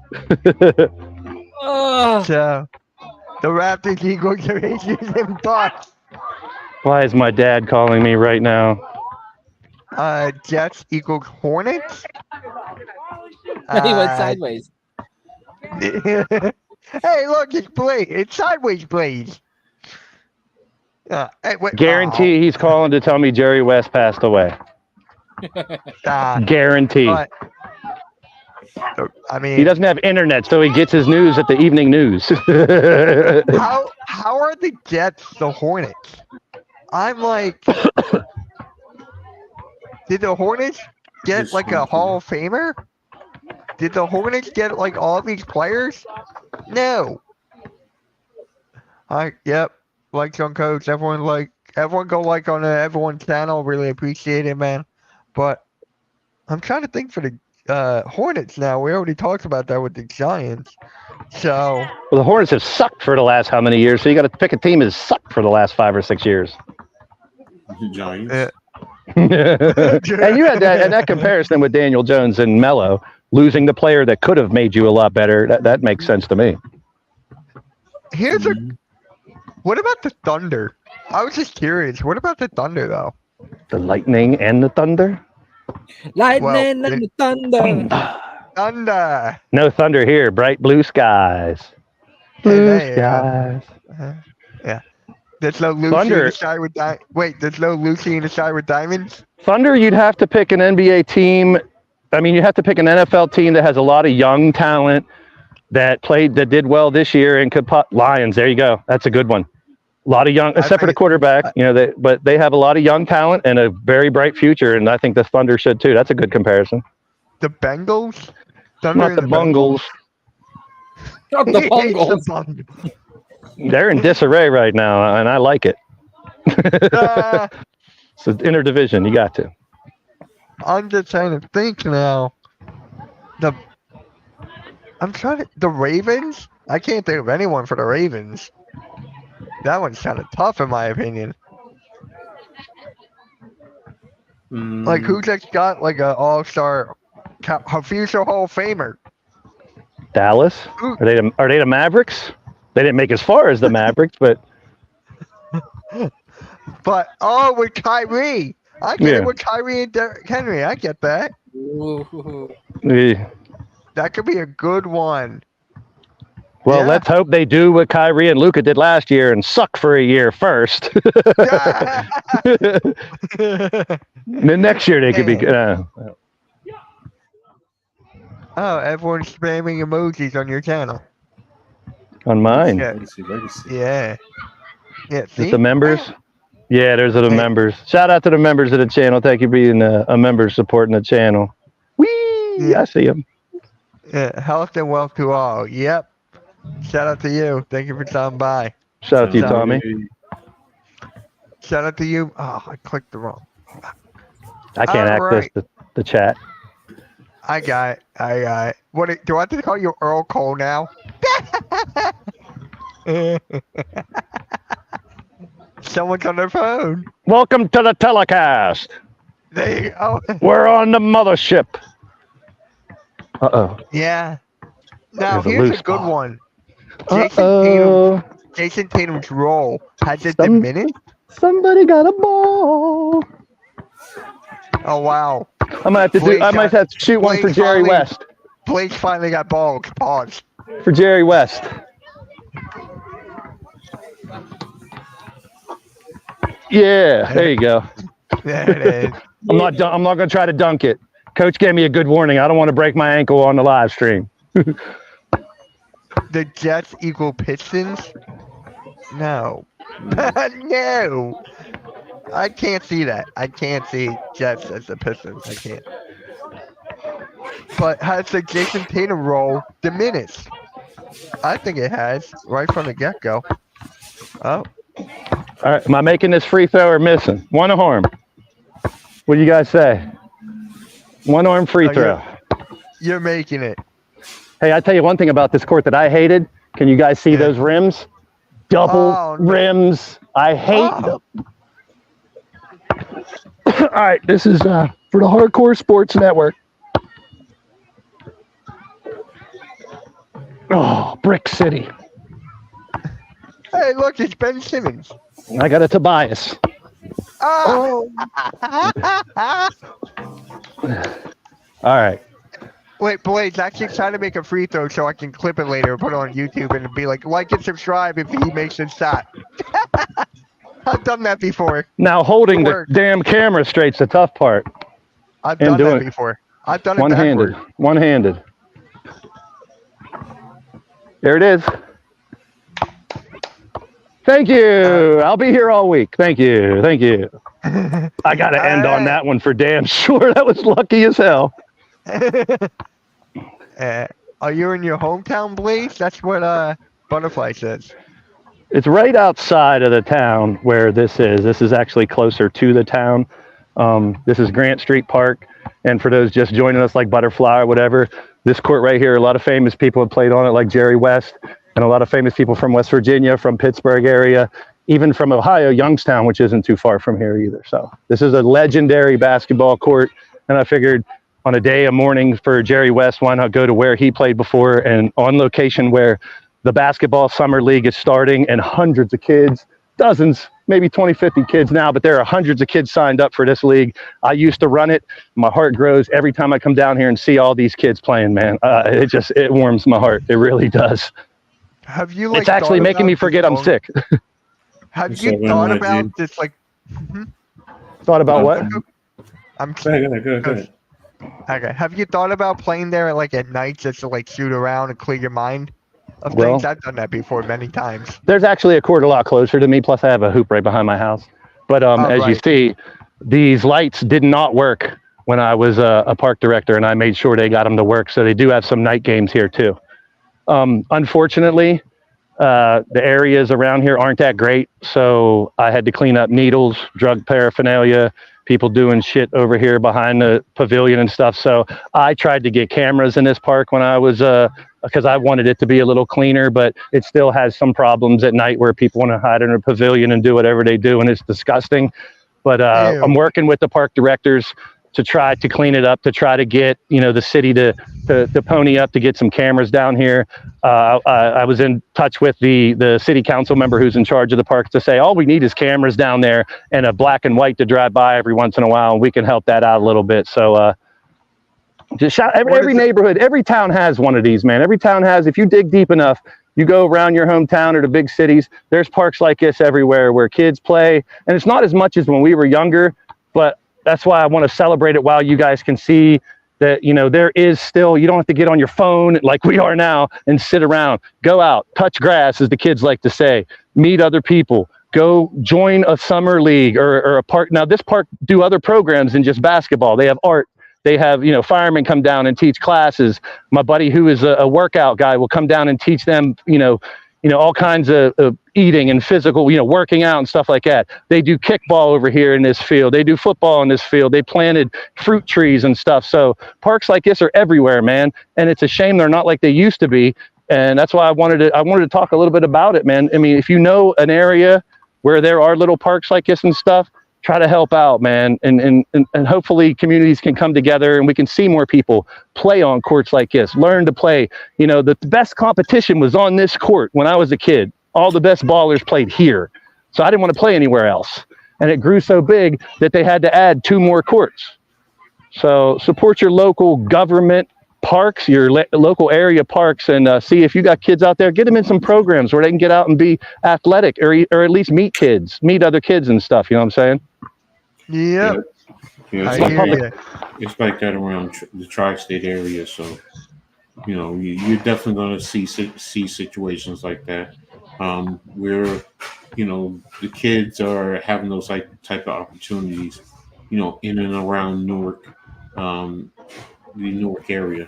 So, The Raptors, Eagles, Rangers, and Bucks. Why is my dad calling me right now? Jets, Eagles, Hornets. He went sideways. Hey, look, it's Blaze. It's sideways Blaze. Hey, wait, Guarantee he's calling to tell me Jerry West passed away. Guarantee. But, I mean, He doesn't have internet, so he gets his news at the evening news. how are the Jets the Hornets? I'm like, did the Hornets get like a Hall of Famer? Did the Hornets get like all these players? No. Yep. Likes on coach. Everyone go like on everyone's channel. Really appreciate it, man. But I'm trying to think for the Hornets now. We already talked about that with the Giants. So Well, the Hornets have sucked for the last how many years? So you got to pick a team that's sucked for the last 5 or 6 years. The Giants. And you had that comparison with Daniel Jones and Melo losing the player that could have made you a lot better. That makes sense to me. here's a. What about the Thunder? I was just curious. What about the Thunder though? The Lightning and the Thunder? Lightning and the thunder. Thunder. No thunder here. Bright blue skies. Blue skies. Yeah. There's no Lucy Thunder. in the sky with Wait, there's no Lucy in the sky with diamonds? Thunder, you'd have to pick an NBA team. I mean, you have to pick an NFL team that has a lot of young talent that did well this year and could pop. Lions, there you go. That's a good one. A lot of young, except for the quarterback, but they have a lot of young talent and a very bright future, and I think the Thunder should too. That's a good comparison. The Bengals? Thunder Not and the Bungles. Not the Bungles. The Bungles. They're in disarray right now, and I like it. Uh, So interdivision, you got to. I'm just trying to think now. The Ravens? I can't think of anyone for the Ravens. That one's kind of tough in my opinion. Like who just got like an all-star, a future Hall of Famer? Dallas? Are they the Mavericks? They didn't make as far as the Mavericks, but With Kyrie. I get it with Kyrie and Derrick Henry. I get that. That could be a good one. Well, Yeah. let's hope they do what Kyrie and Luka did last year and suck for a year first. Then next year they could be good. Oh, everyone's spamming emojis on your channel. On mine. Yeah. Legacy. Yeah. Yeah. Just See? the members? Yeah, there's the members. Shout out to the members of the channel. Thank you for being a member supporting the channel. Whee! Yeah. I see them. Yeah. Health and wealth to all. Yep. Shout out to you. Thank you for stopping by. Shout out to you, Tommy. Shout out to you. Oh, I clicked the wrong. I can't All access the chat. I got it. What do I have to call you Earl Cole now? Someone's on their phone. Welcome to the telecast. There you go. We're on the mothership. Uh-oh. Yeah. Now There's a here's loose a good ball. one. Uh-oh. Jason Tatum's role has it diminished? Somebody got a ball. Oh wow. I might have to shoot one for Blake Jerry finally- West. Blake finally got balls. Pause. For Jerry West. Yeah, there you go. There it is. I'm not going to try to dunk it. Coach gave me a good warning. I don't want to break my ankle on the live stream. The Jets equal Pistons? No. No. I can't see that. I can't see Jets as the Pistons. I can't. But has the Jason Tatum role diminished? I think it has, right from the get-go. Oh. All right, am I making this free throw or missing? One arm. What do you guys say? One arm free throw. You're making it. Hey, I tell you one thing about this court that I hated. Can you guys see those rims? Double rims. I hate them. All right, this is for the Hardcore Sports Network. Oh, Brick City. Hey, look, it's Ben Simmons. I got a Tobias. Oh. All right. Wait, Blaze, actually trying to make a free throw so I can clip it later and put it on YouTube and be like and subscribe if he makes a shot. I've done that before. Now holding the damn camera straight's the tough part. I've done that before. I've done it one-handed. backward. One-handed. There it is. Thank you. I'll be here all week. Thank you. Thank you. I got to end on that one for damn sure. That was lucky as hell. Are you in your hometown, Blaze? That's what Butterfly says. It's right outside of the town where this is. This is actually closer to the town. This is Grant Street Park. And for those just joining us like Butterfly or whatever, this court right here, a lot of famous people have played on it like Jerry West and a lot of famous people from West Virginia, from Pittsburgh area, even from Ohio, Youngstown, which isn't too far from here either. So this is a legendary basketball court. And I figured on a day, a morning for Jerry West, why not go to where he played before and on location where the basketball summer league is starting and hundreds of kids, dozens, maybe 20, 50 kids now, but there are hundreds of kids signed up for this league. I used to run it. My heart grows every time I come down here and see all these kids playing, man. It warms my heart. It really does. Have you it's actually making me forget I'm sick. Have you thought about this, like... Thought about what? I'm Go ahead. Okay. Have you thought about playing there like at night just to like shoot around and clear your mind of things? I've done that before many times. There's actually a court a lot closer to me. Plus I have a hoop right behind my house. But as you see, these lights did not work when I was a park director, and I made sure they got them to work. So they do have some night games here too. Unfortunately, the areas around here aren't that great. So I had to clean up needles, drug paraphernalia, people doing shit over here behind the pavilion and stuff. So I tried to get cameras in this park when I was, because I wanted it to be a little cleaner, but it still has some problems at night where people want to hide in a pavilion and do whatever they do, and it's disgusting. But I'm working with the park directors to try to clean it up, to try to get, the city to pony up to get some cameras down here. I was in touch with the city council member who's in charge of the parks to say, all we need is cameras down there and a black and white to drive by every once in a while, and we can help that out a little bit. So just shout, every neighborhood, every town has one of these, man. Every town has, if you dig deep enough, you go around your hometown or the big cities, there's parks like this everywhere where kids play. And it's not as much as when we were younger, but that's why I want to celebrate it while you guys can see that, there is still, you don't have to get on your phone like we are now and sit around. Go out, touch grass, as the kids like to say, meet other people, go join a summer league or a park. Now, this park do other programs than just basketball. They have art. They have, firemen come down and teach classes. My buddy who is a workout guy will come down and teach them, all kinds of eating and physical, working out and stuff like that. They do kickball over here in this field. They do football in this field. They planted fruit trees and stuff. So parks like this are everywhere, man. And it's a shame they're not like they used to be. And that's why I wanted to talk a little bit about it, man. I mean, if you know an area where there are little parks like this and stuff, try to help out, man. And hopefully communities can come together and we can see more people play on courts like this, learn to play. The best competition was on this court when I was a kid. All the best ballers played here. So I didn't want to play anywhere else. And it grew so big that they had to add 2 more courts. So support your local government parks, your local area parks, and see if you got kids out there, get them in some programs where they can get out and be athletic or at least meet other kids and stuff. You know what I'm saying? Yeah. It's like that around the tri-state area. So, you're definitely going to see situations like that where, the kids are having those type of opportunities, in and around Newark, the Newark area.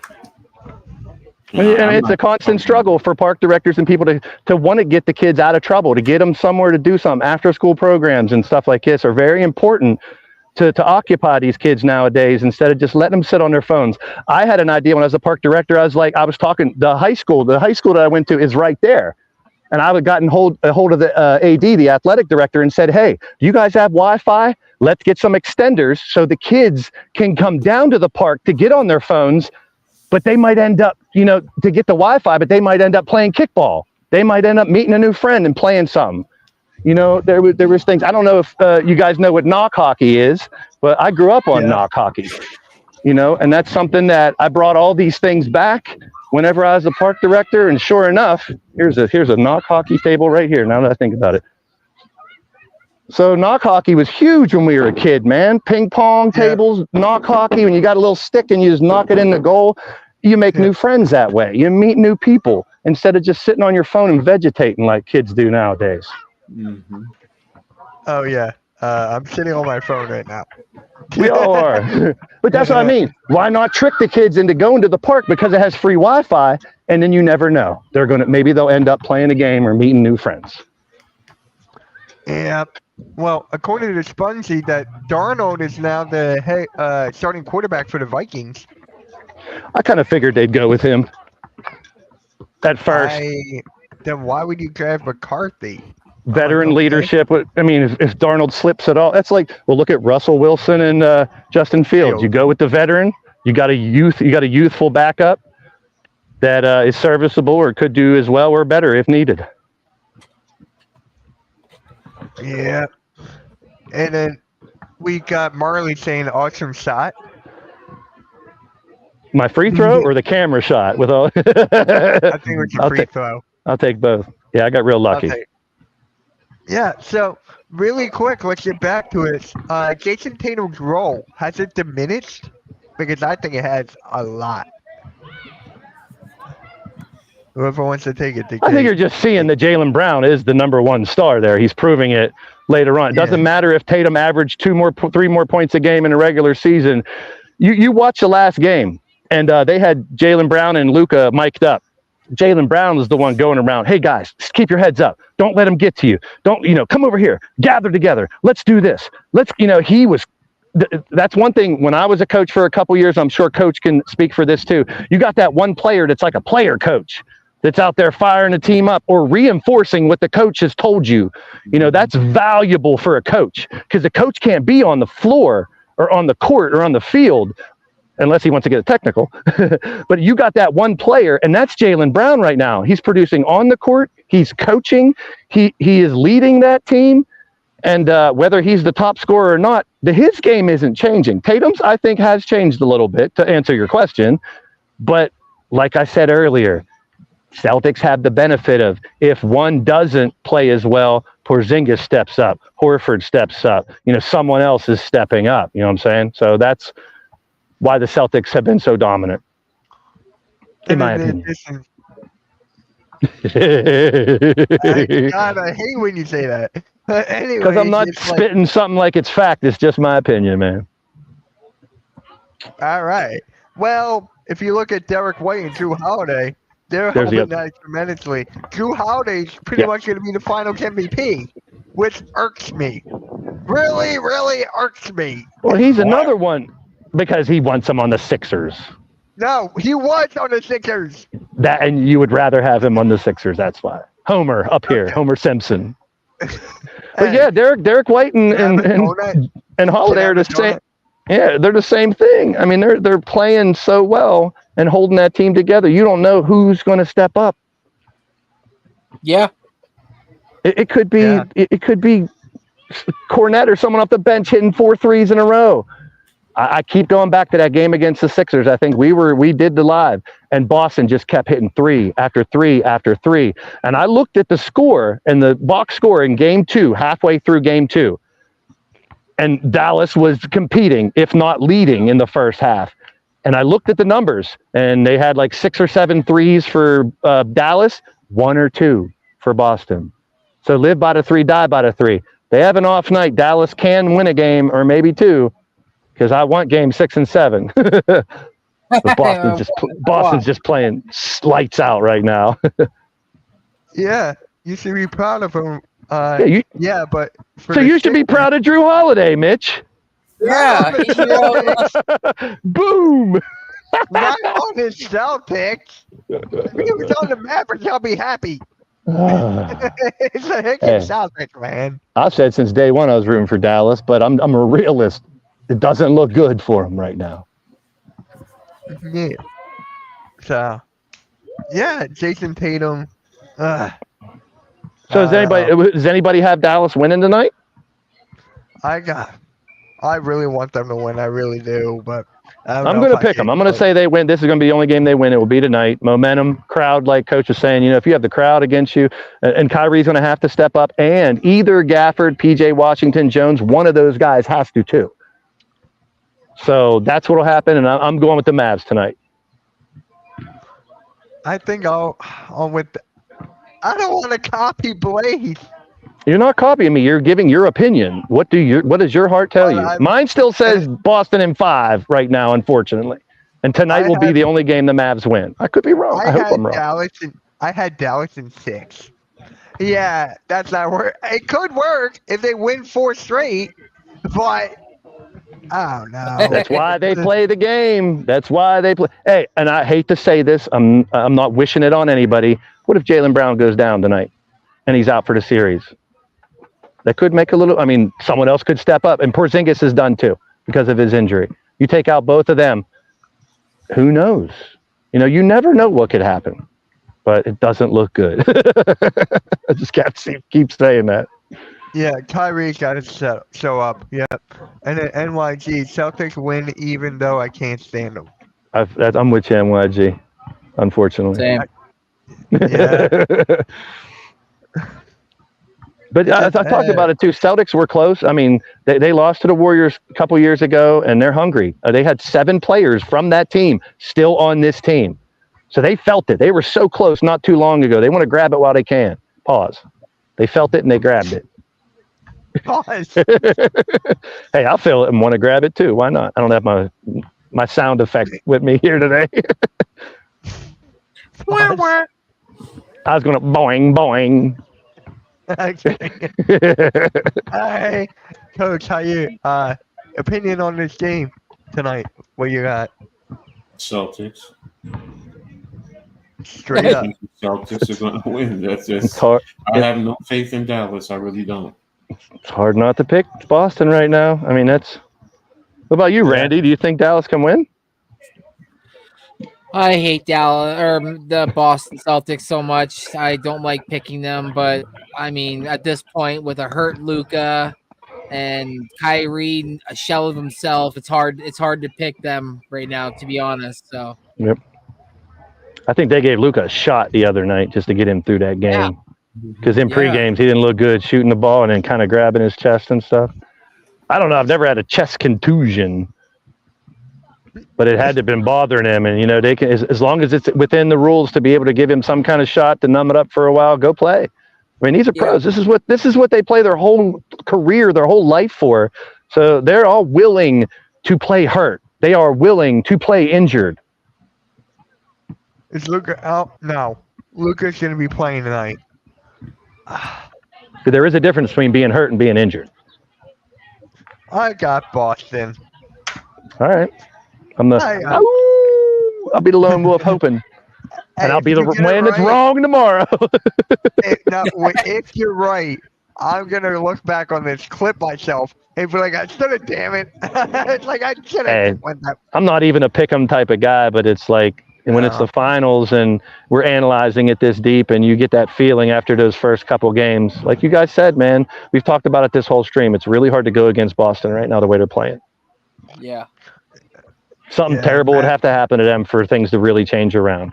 And it's a constant struggle for park directors and people to want to get the kids out of trouble, to get them somewhere to do something. After school programs and stuff like this are very important to occupy these kids nowadays instead of just letting them sit on their phones. I had an idea when I was a park director. I was talking, the high school that I went to is right there. And I had gotten hold of the AD, the athletic director, and said, hey, do you guys have Wi-Fi? Let's get some extenders so the kids can come down to the park to get on their phones, but they might end up, to get the Wi-Fi, but they might end up playing kickball They might end up meeting a new friend and playing something. You know, there was things. I don't know if you guys know what knock hockey is, but I grew up on knock hockey. You know, and that's something that I brought all these things back whenever I was a park director. And sure enough, here's a knock hockey table right here. Now that I think about it. So knock hockey was huge when we were a kid, man. Ping pong tables, knock hockey. When you got a little stick and you just knock it in the goal, you make new friends that way. You meet new people instead of just sitting on your phone and vegetating like kids do nowadays. Mm-hmm. Oh yeah, I'm sitting on my phone right now. We all are. But that's what I mean. Why not trick the kids into going to the park because it has free Wi-Fi, and then you never know. Maybe they'll end up playing a game or meeting new friends. Yeah. Well, according to Spongy, that Darnold is now the starting quarterback for the Vikings. I kind of figured they'd go with him at first. Then why would you draft McCarthy? Veteran leadership. I mean, if Darnold slips at all, that's like, well, look at Russell Wilson and Justin Fields. You go with the veteran. You got a youthful backup that is serviceable or could do as well or better if needed. Yeah. And then we got Marley saying awesome shot. My free throw or the camera shot with all? I think it's a free throw. I'll take both. Yeah, I got real lucky. Yeah, so really quick, let's get back to it. Jason Tatum's role, has it diminished? Because I think it has a lot. Whoever wants to take it. I think you're just seeing that Jaylen Brown is the number one star there. He's proving it later on. It doesn't matter if Tatum averaged 3 more points a game in a regular season. You watch the last game, and they had Jaylen Brown and Luka mic'd up. Jaylen Brown was the one going around, hey guys, just keep your heads up. Don't let him get to you. Don't, come over here, gather together. Let's do this. He was, that's one thing. When I was a coach for a couple years, I'm sure Coach can speak for this too. You got that one player that's like a player coach that's out there firing the team up or reinforcing what the coach has told you. That's valuable for a coach because the coach can't be on the floor or on the court or on the field unless he wants to get technical. But you got that one player, and that's Jaylen Brown right now. He's producing on the court. He's coaching. He is leading that team. And whether he's the top scorer or not, his game isn't changing. Tatum's, I think, has changed a little bit, to answer your question. But like I said earlier, Celtics have the benefit of if one doesn't play as well, Porzingis steps up, Horford steps up, someone else is stepping up. You know what I'm saying? So that's why the Celtics have been so dominant, in my opinion. God, I hate when you say that. Anyway, because I'm not spitting something like it's fact. It's just my opinion, man. All right. Well, if you look at Derek White and Drew Holiday, they're helping that tremendously. Drew Holiday's pretty much going to be the Finals MVP, which irks me. Really, really irks me. Well, he's another one because he won some on the Sixers. No, he was on the Sixers. And you would rather have him on the Sixers. That's why. Homer up here, Homer Simpson. But yeah, Derek White and Holiday are the same. Yeah, they're the same thing. I mean, they're playing so well and holding that team together. You don't know who's going to step up. Yeah, it could be it could be Cornette or someone off the bench hitting 4 threes in a row. I keep going back to that game against the Sixers. I think we did the live, and Boston just kept hitting 3 after 3 after 3. And I looked at the score and the box score in game 2, halfway through game 2. And Dallas was competing, if not leading, in the first half. And I looked at the numbers, and they had like 6 or 7 threes for Dallas, 1 or 2 for Boston. So live by the 3, die by the 3. They have an off night. Dallas can win a game or maybe 2. Because I want game 6 and 7. But Boston's just playing lights out right now. Yeah, you should be proud of him. But so you should be proud of Drew Holiday, Mitch. Yeah. Boom. Not on his Celtics. If he was on the Mavericks, I'll be happy. It's a Hickey Celtics, man. I've said since day one I was rooting for Dallas, but I'm a realist. It doesn't look good for him right now. Yeah. So, yeah, Jason Tatum. Ugh. So does anybody have Dallas winning tonight? I really want them to win. I really do, but I don't I'm know going if to I pick them. can. I'm going to say they win. This is going to be the only game they win. It will be tonight. Momentum, crowd, like Coach was saying, if you have the crowd against you, and Kyrie's going to have to step up, and either Gafford, PJ Washington, Jones, one of those guys has to too. So that's what will happen, and I'm going with the Mavs tonight. I think I'll with. I don't want to copy Blaze. You're not copying me. You're giving your opinion. What does your heart tell you? Mine still says Boston in 5 right now, unfortunately. And tonight will be the only game the Mavs win. I could be wrong. I hope I'm wrong. I had Dallas in 6. Yeah, that's not work. It could work if they win 4 straight, but I don't know. That's why they play the game. That's why they play. Hey, and I hate to say this. I'm not wishing it on anybody. What if Jaylen Brown goes down tonight and he's out for the series? That could make someone else could step up. And Porzingis is done too because of his injury. You take out both of them, who knows? You never know what could happen. But it doesn't look good. I just can't keep saying that. Yeah, Kyrie's got to show up. Yep. And then NYG, Celtics win even though I can't stand them. I'm with you, NYG, unfortunately. Same. Yeah. But I talked about it too. Celtics were close. I mean, they lost to the Warriors a couple years ago, and they're hungry. They had 7 players from that team still on this team. So they felt it. They were so close not too long ago. They want to grab it while they can. Pause. They felt it and they grabbed it. Pause. Hey, I'll feel it and want to grab it too. Why not? I don't have my sound effect with me here today. I was going to boing, boing. Hey, Coach, how you? Opinion on this game tonight? What you got? Celtics. Straight up. Celtics are going to win. That's It's just. hard. I have no faith in Dallas. I really don't. It's hard not to pick Boston right now. I mean, what about you, Randy? Do you think Dallas can win? I hate Dallas or the Boston Celtics so much. I don't like picking them, but I mean, at this point, with a hurt Luka and Kyrie, a shell of himself, it's hard to pick them right now, to be honest. So. Yep. I think they gave Luka a shot the other night just to get him through that game. Because in pre-games, he didn't look good shooting the ball and then kind of grabbing his chest and stuff. I don't know. I've never had a chest contusion. But it had to have been bothering him, and they can, as long as it's within the rules to be able to give him some kind of shot to numb it up for a while. Go play. I mean, these are pros. This is what they play their whole career, their whole life for. So they're all willing to play hurt. They are willing to play injured. Is Luka out? No, Luka's gonna be playing tonight. There is a difference between being hurt and being injured. I got Boston. All right. I'll be the lone wolf hoping. And I'll be the man that's wrong tomorrow. If you're right, I'm going to look back on this, clip myself, and be like, I should have, damn it. It's like, I should have won that. I'm not even a pick 'em type of guy, but it's like when it's the finals and we're analyzing it this deep and you get that feeling after those first couple games. Like you guys said, man, we've talked about it this whole stream. It's really hard to go against Boston right now, the way they're playing. Yeah. Something terrible would have to happen to them for things to really change around.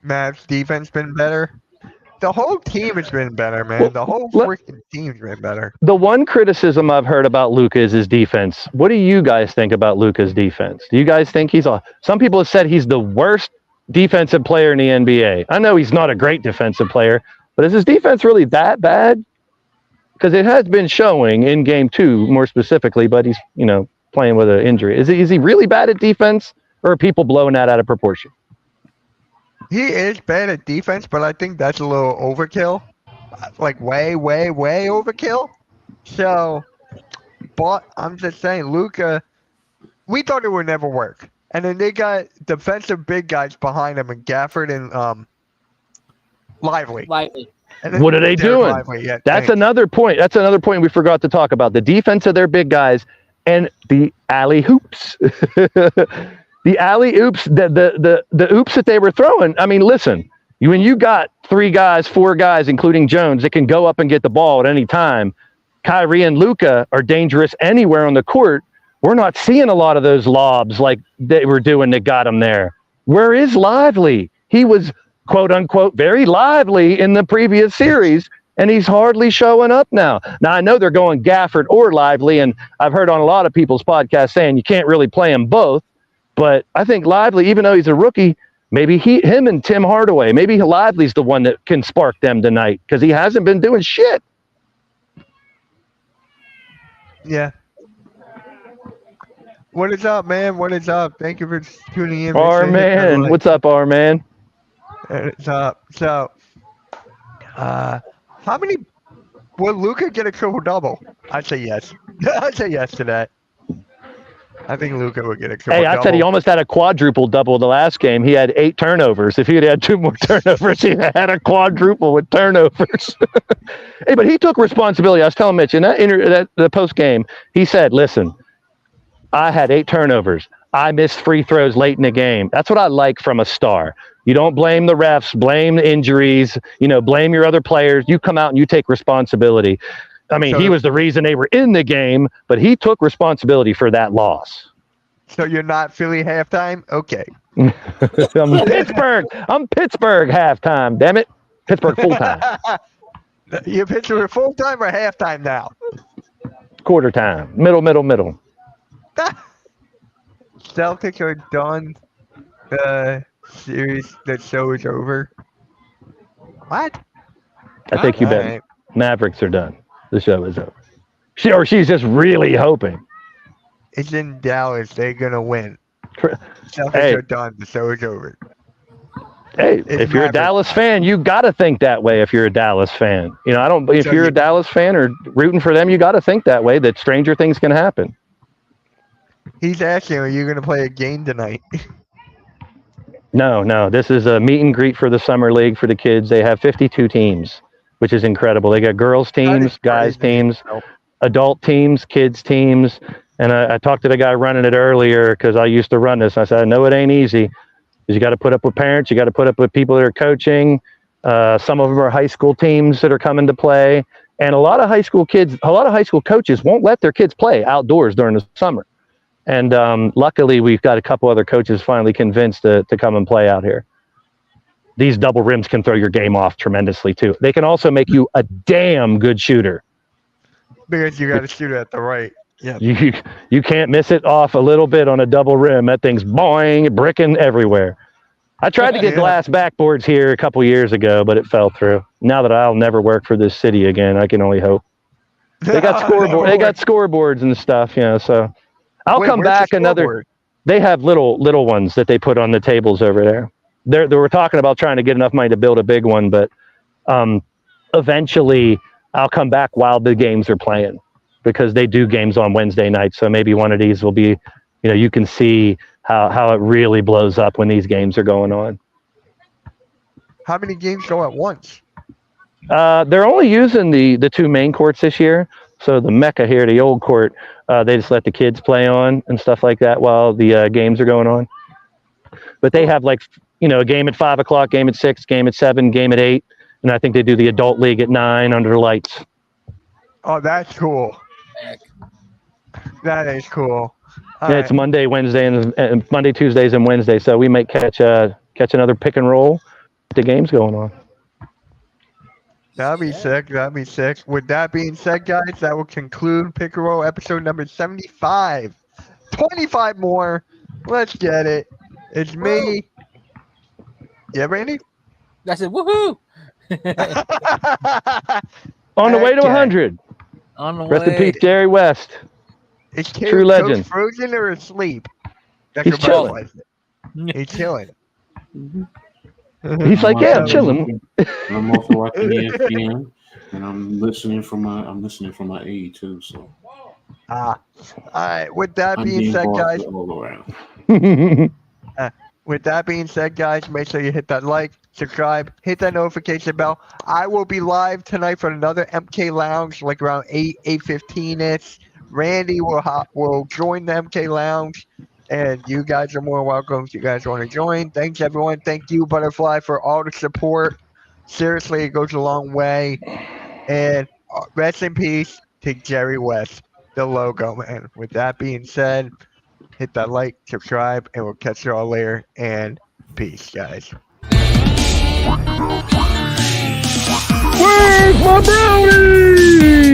Mavs defense been better. The whole team has been better, man. The whole freaking team's been better. The one criticism I've heard about Luka is his defense. What do you guys think about Luka's defense? Do you guys think some people have said he's the worst defensive player in the NBA. I know he's not a great defensive player, but is his defense really that bad? Because it has been showing in game 2 more specifically, but he's, playing with an injury. Is he really bad at defense, or are people blowing that out of proportion? He is bad at defense, but I think that's a little overkill. Like way, way, way overkill. So, but I'm just saying, Luka, we thought it would never work. And then they got defensive big guys behind him, and Gafford and Lively. What are they doing? That's another point. That's another point we forgot to talk about. The defense of their big guys and the alley hoops. The alley oops, the oops that they were throwing. I mean, listen, When you got 3 guys, 4 guys, including Jones, that can go up and get the ball at any time, Kyrie and Luka are dangerous anywhere on the court. We're not seeing a lot of those lobs like they were doing that got him there. Where is Lively? He was, quote unquote, very lively in the previous series, and he's hardly showing up now. Now, I know they're going Gafford or Lively, and I've heard on a lot of people's podcasts saying you can't really play them both, but I think Lively, even though he's a rookie, maybe him and Tim Hardaway, maybe Lively's the one that can spark them tonight because he hasn't been doing shit. Yeah. What is up, man? What is up? Thank you for tuning in. R-Man. What's up, R-Man? What's up? So, how many will Luka get a triple double? I'd say yes. I'd say yes to that. I think Luka would get a triple double. Hey, I said he almost had a quadruple double the last game. He had 8 turnovers. If he had 2 more turnovers, he had a quadruple with turnovers. Hey, but he took responsibility. I was telling Mitch in the post game, he said, listen, I had 8 turnovers. I missed free throws late in the game. That's what I like from a star. You don't blame the refs, blame the injuries, blame your other players. You come out and you take responsibility. I mean, he was the reason they were in the game, but he took responsibility for that loss. So you're not Philly halftime? Okay. I'm Pittsburgh halftime, damn it. Pittsburgh full-time. You're Pittsburgh full-time or halftime now? Quarter time. Middle. Celtics are done. The series, the show is over. What? I think you bet. Right. Mavericks are done. The show is over. She's just really hoping. It's in Dallas. They're going to win. Celtics are done. The show is over. Hey, if you're a Dallas fan, you got to think that way if you're a Dallas fan. If you're a Dallas fan or rooting for them, you got to think that way, that stranger things can happen. He's asking, are you going to play a game tonight? No. This is a meet and greet for the summer league for the kids. They have 52 teams, which is incredible. They got girls teams, guys teams, adult teams, kids teams. And I talked to the guy running it earlier because I used to run this. I said, I know it ain't easy because you got to put up with parents. You got to put up with people that are coaching. Some of them are high school teams that are coming to play. And a lot of high school coaches won't let their kids play outdoors during the summer. And luckily, we've got a couple other coaches finally convinced to come and play out here. These double rims can throw your game off tremendously, too. They can also make you a damn good shooter. Because you got to shoot it at the right. Yeah. You can't miss it off a little bit on a double rim. That thing's boing, bricking everywhere. I tried to get glass backboards here a couple years ago, but it fell through. Now that I'll never work for this city again, I can only hope. They got They got scoreboards and stuff, so... I'll come back another. They have little ones that they put on the tables over there. They were talking about trying to get enough money to build a big one, but eventually I'll come back while the games are playing because they do games on Wednesday night. So maybe one of these will be, you can see how it really blows up when these games are going on. How many games go at once? They're only using the 2 main courts this year. So the Mecca here, the old court, they just let the kids play on and stuff like that while the games are going on. But they have a game at 5 o'clock, game at 6, game at 7, game at 8. And I think they do the adult league at 9 under the lights. Oh, that's cool. That is cool. It's Monday, Wednesday, and Monday, Tuesdays, and Wednesday. So we might catch another pick and roll with the games going on. That'd be sick. With that being said, guys, that will conclude Pick and Roll episode number 75. 25 more. Let's get it. It's me. Yeah, Randy? I said, woohoo! On the way to 100. On the Rest way. in peace, Jerry West. Is True legend. Frozen or asleep? He's chilling. He's chilling. He's like, yeah, I'm chilling. I'm also watching ESPN, and I'm listening from my A too. So. All right. With that being said, guys. All around. With that being said, guys, make sure you hit that like, subscribe, hit that notification bell. I will be live tonight for another MK Lounge, like around 8:15ish. Randy will join the MK Lounge, And you guys are more welcome if you guys want to join. Thanks, everyone. Thank you, Butterfly, for all the support. Seriously, it goes a long way. And rest in peace to Jerry West, the logo, man. With that being said, hit that like, subscribe, and we'll catch you all later. And peace, guys. Where's my brownie?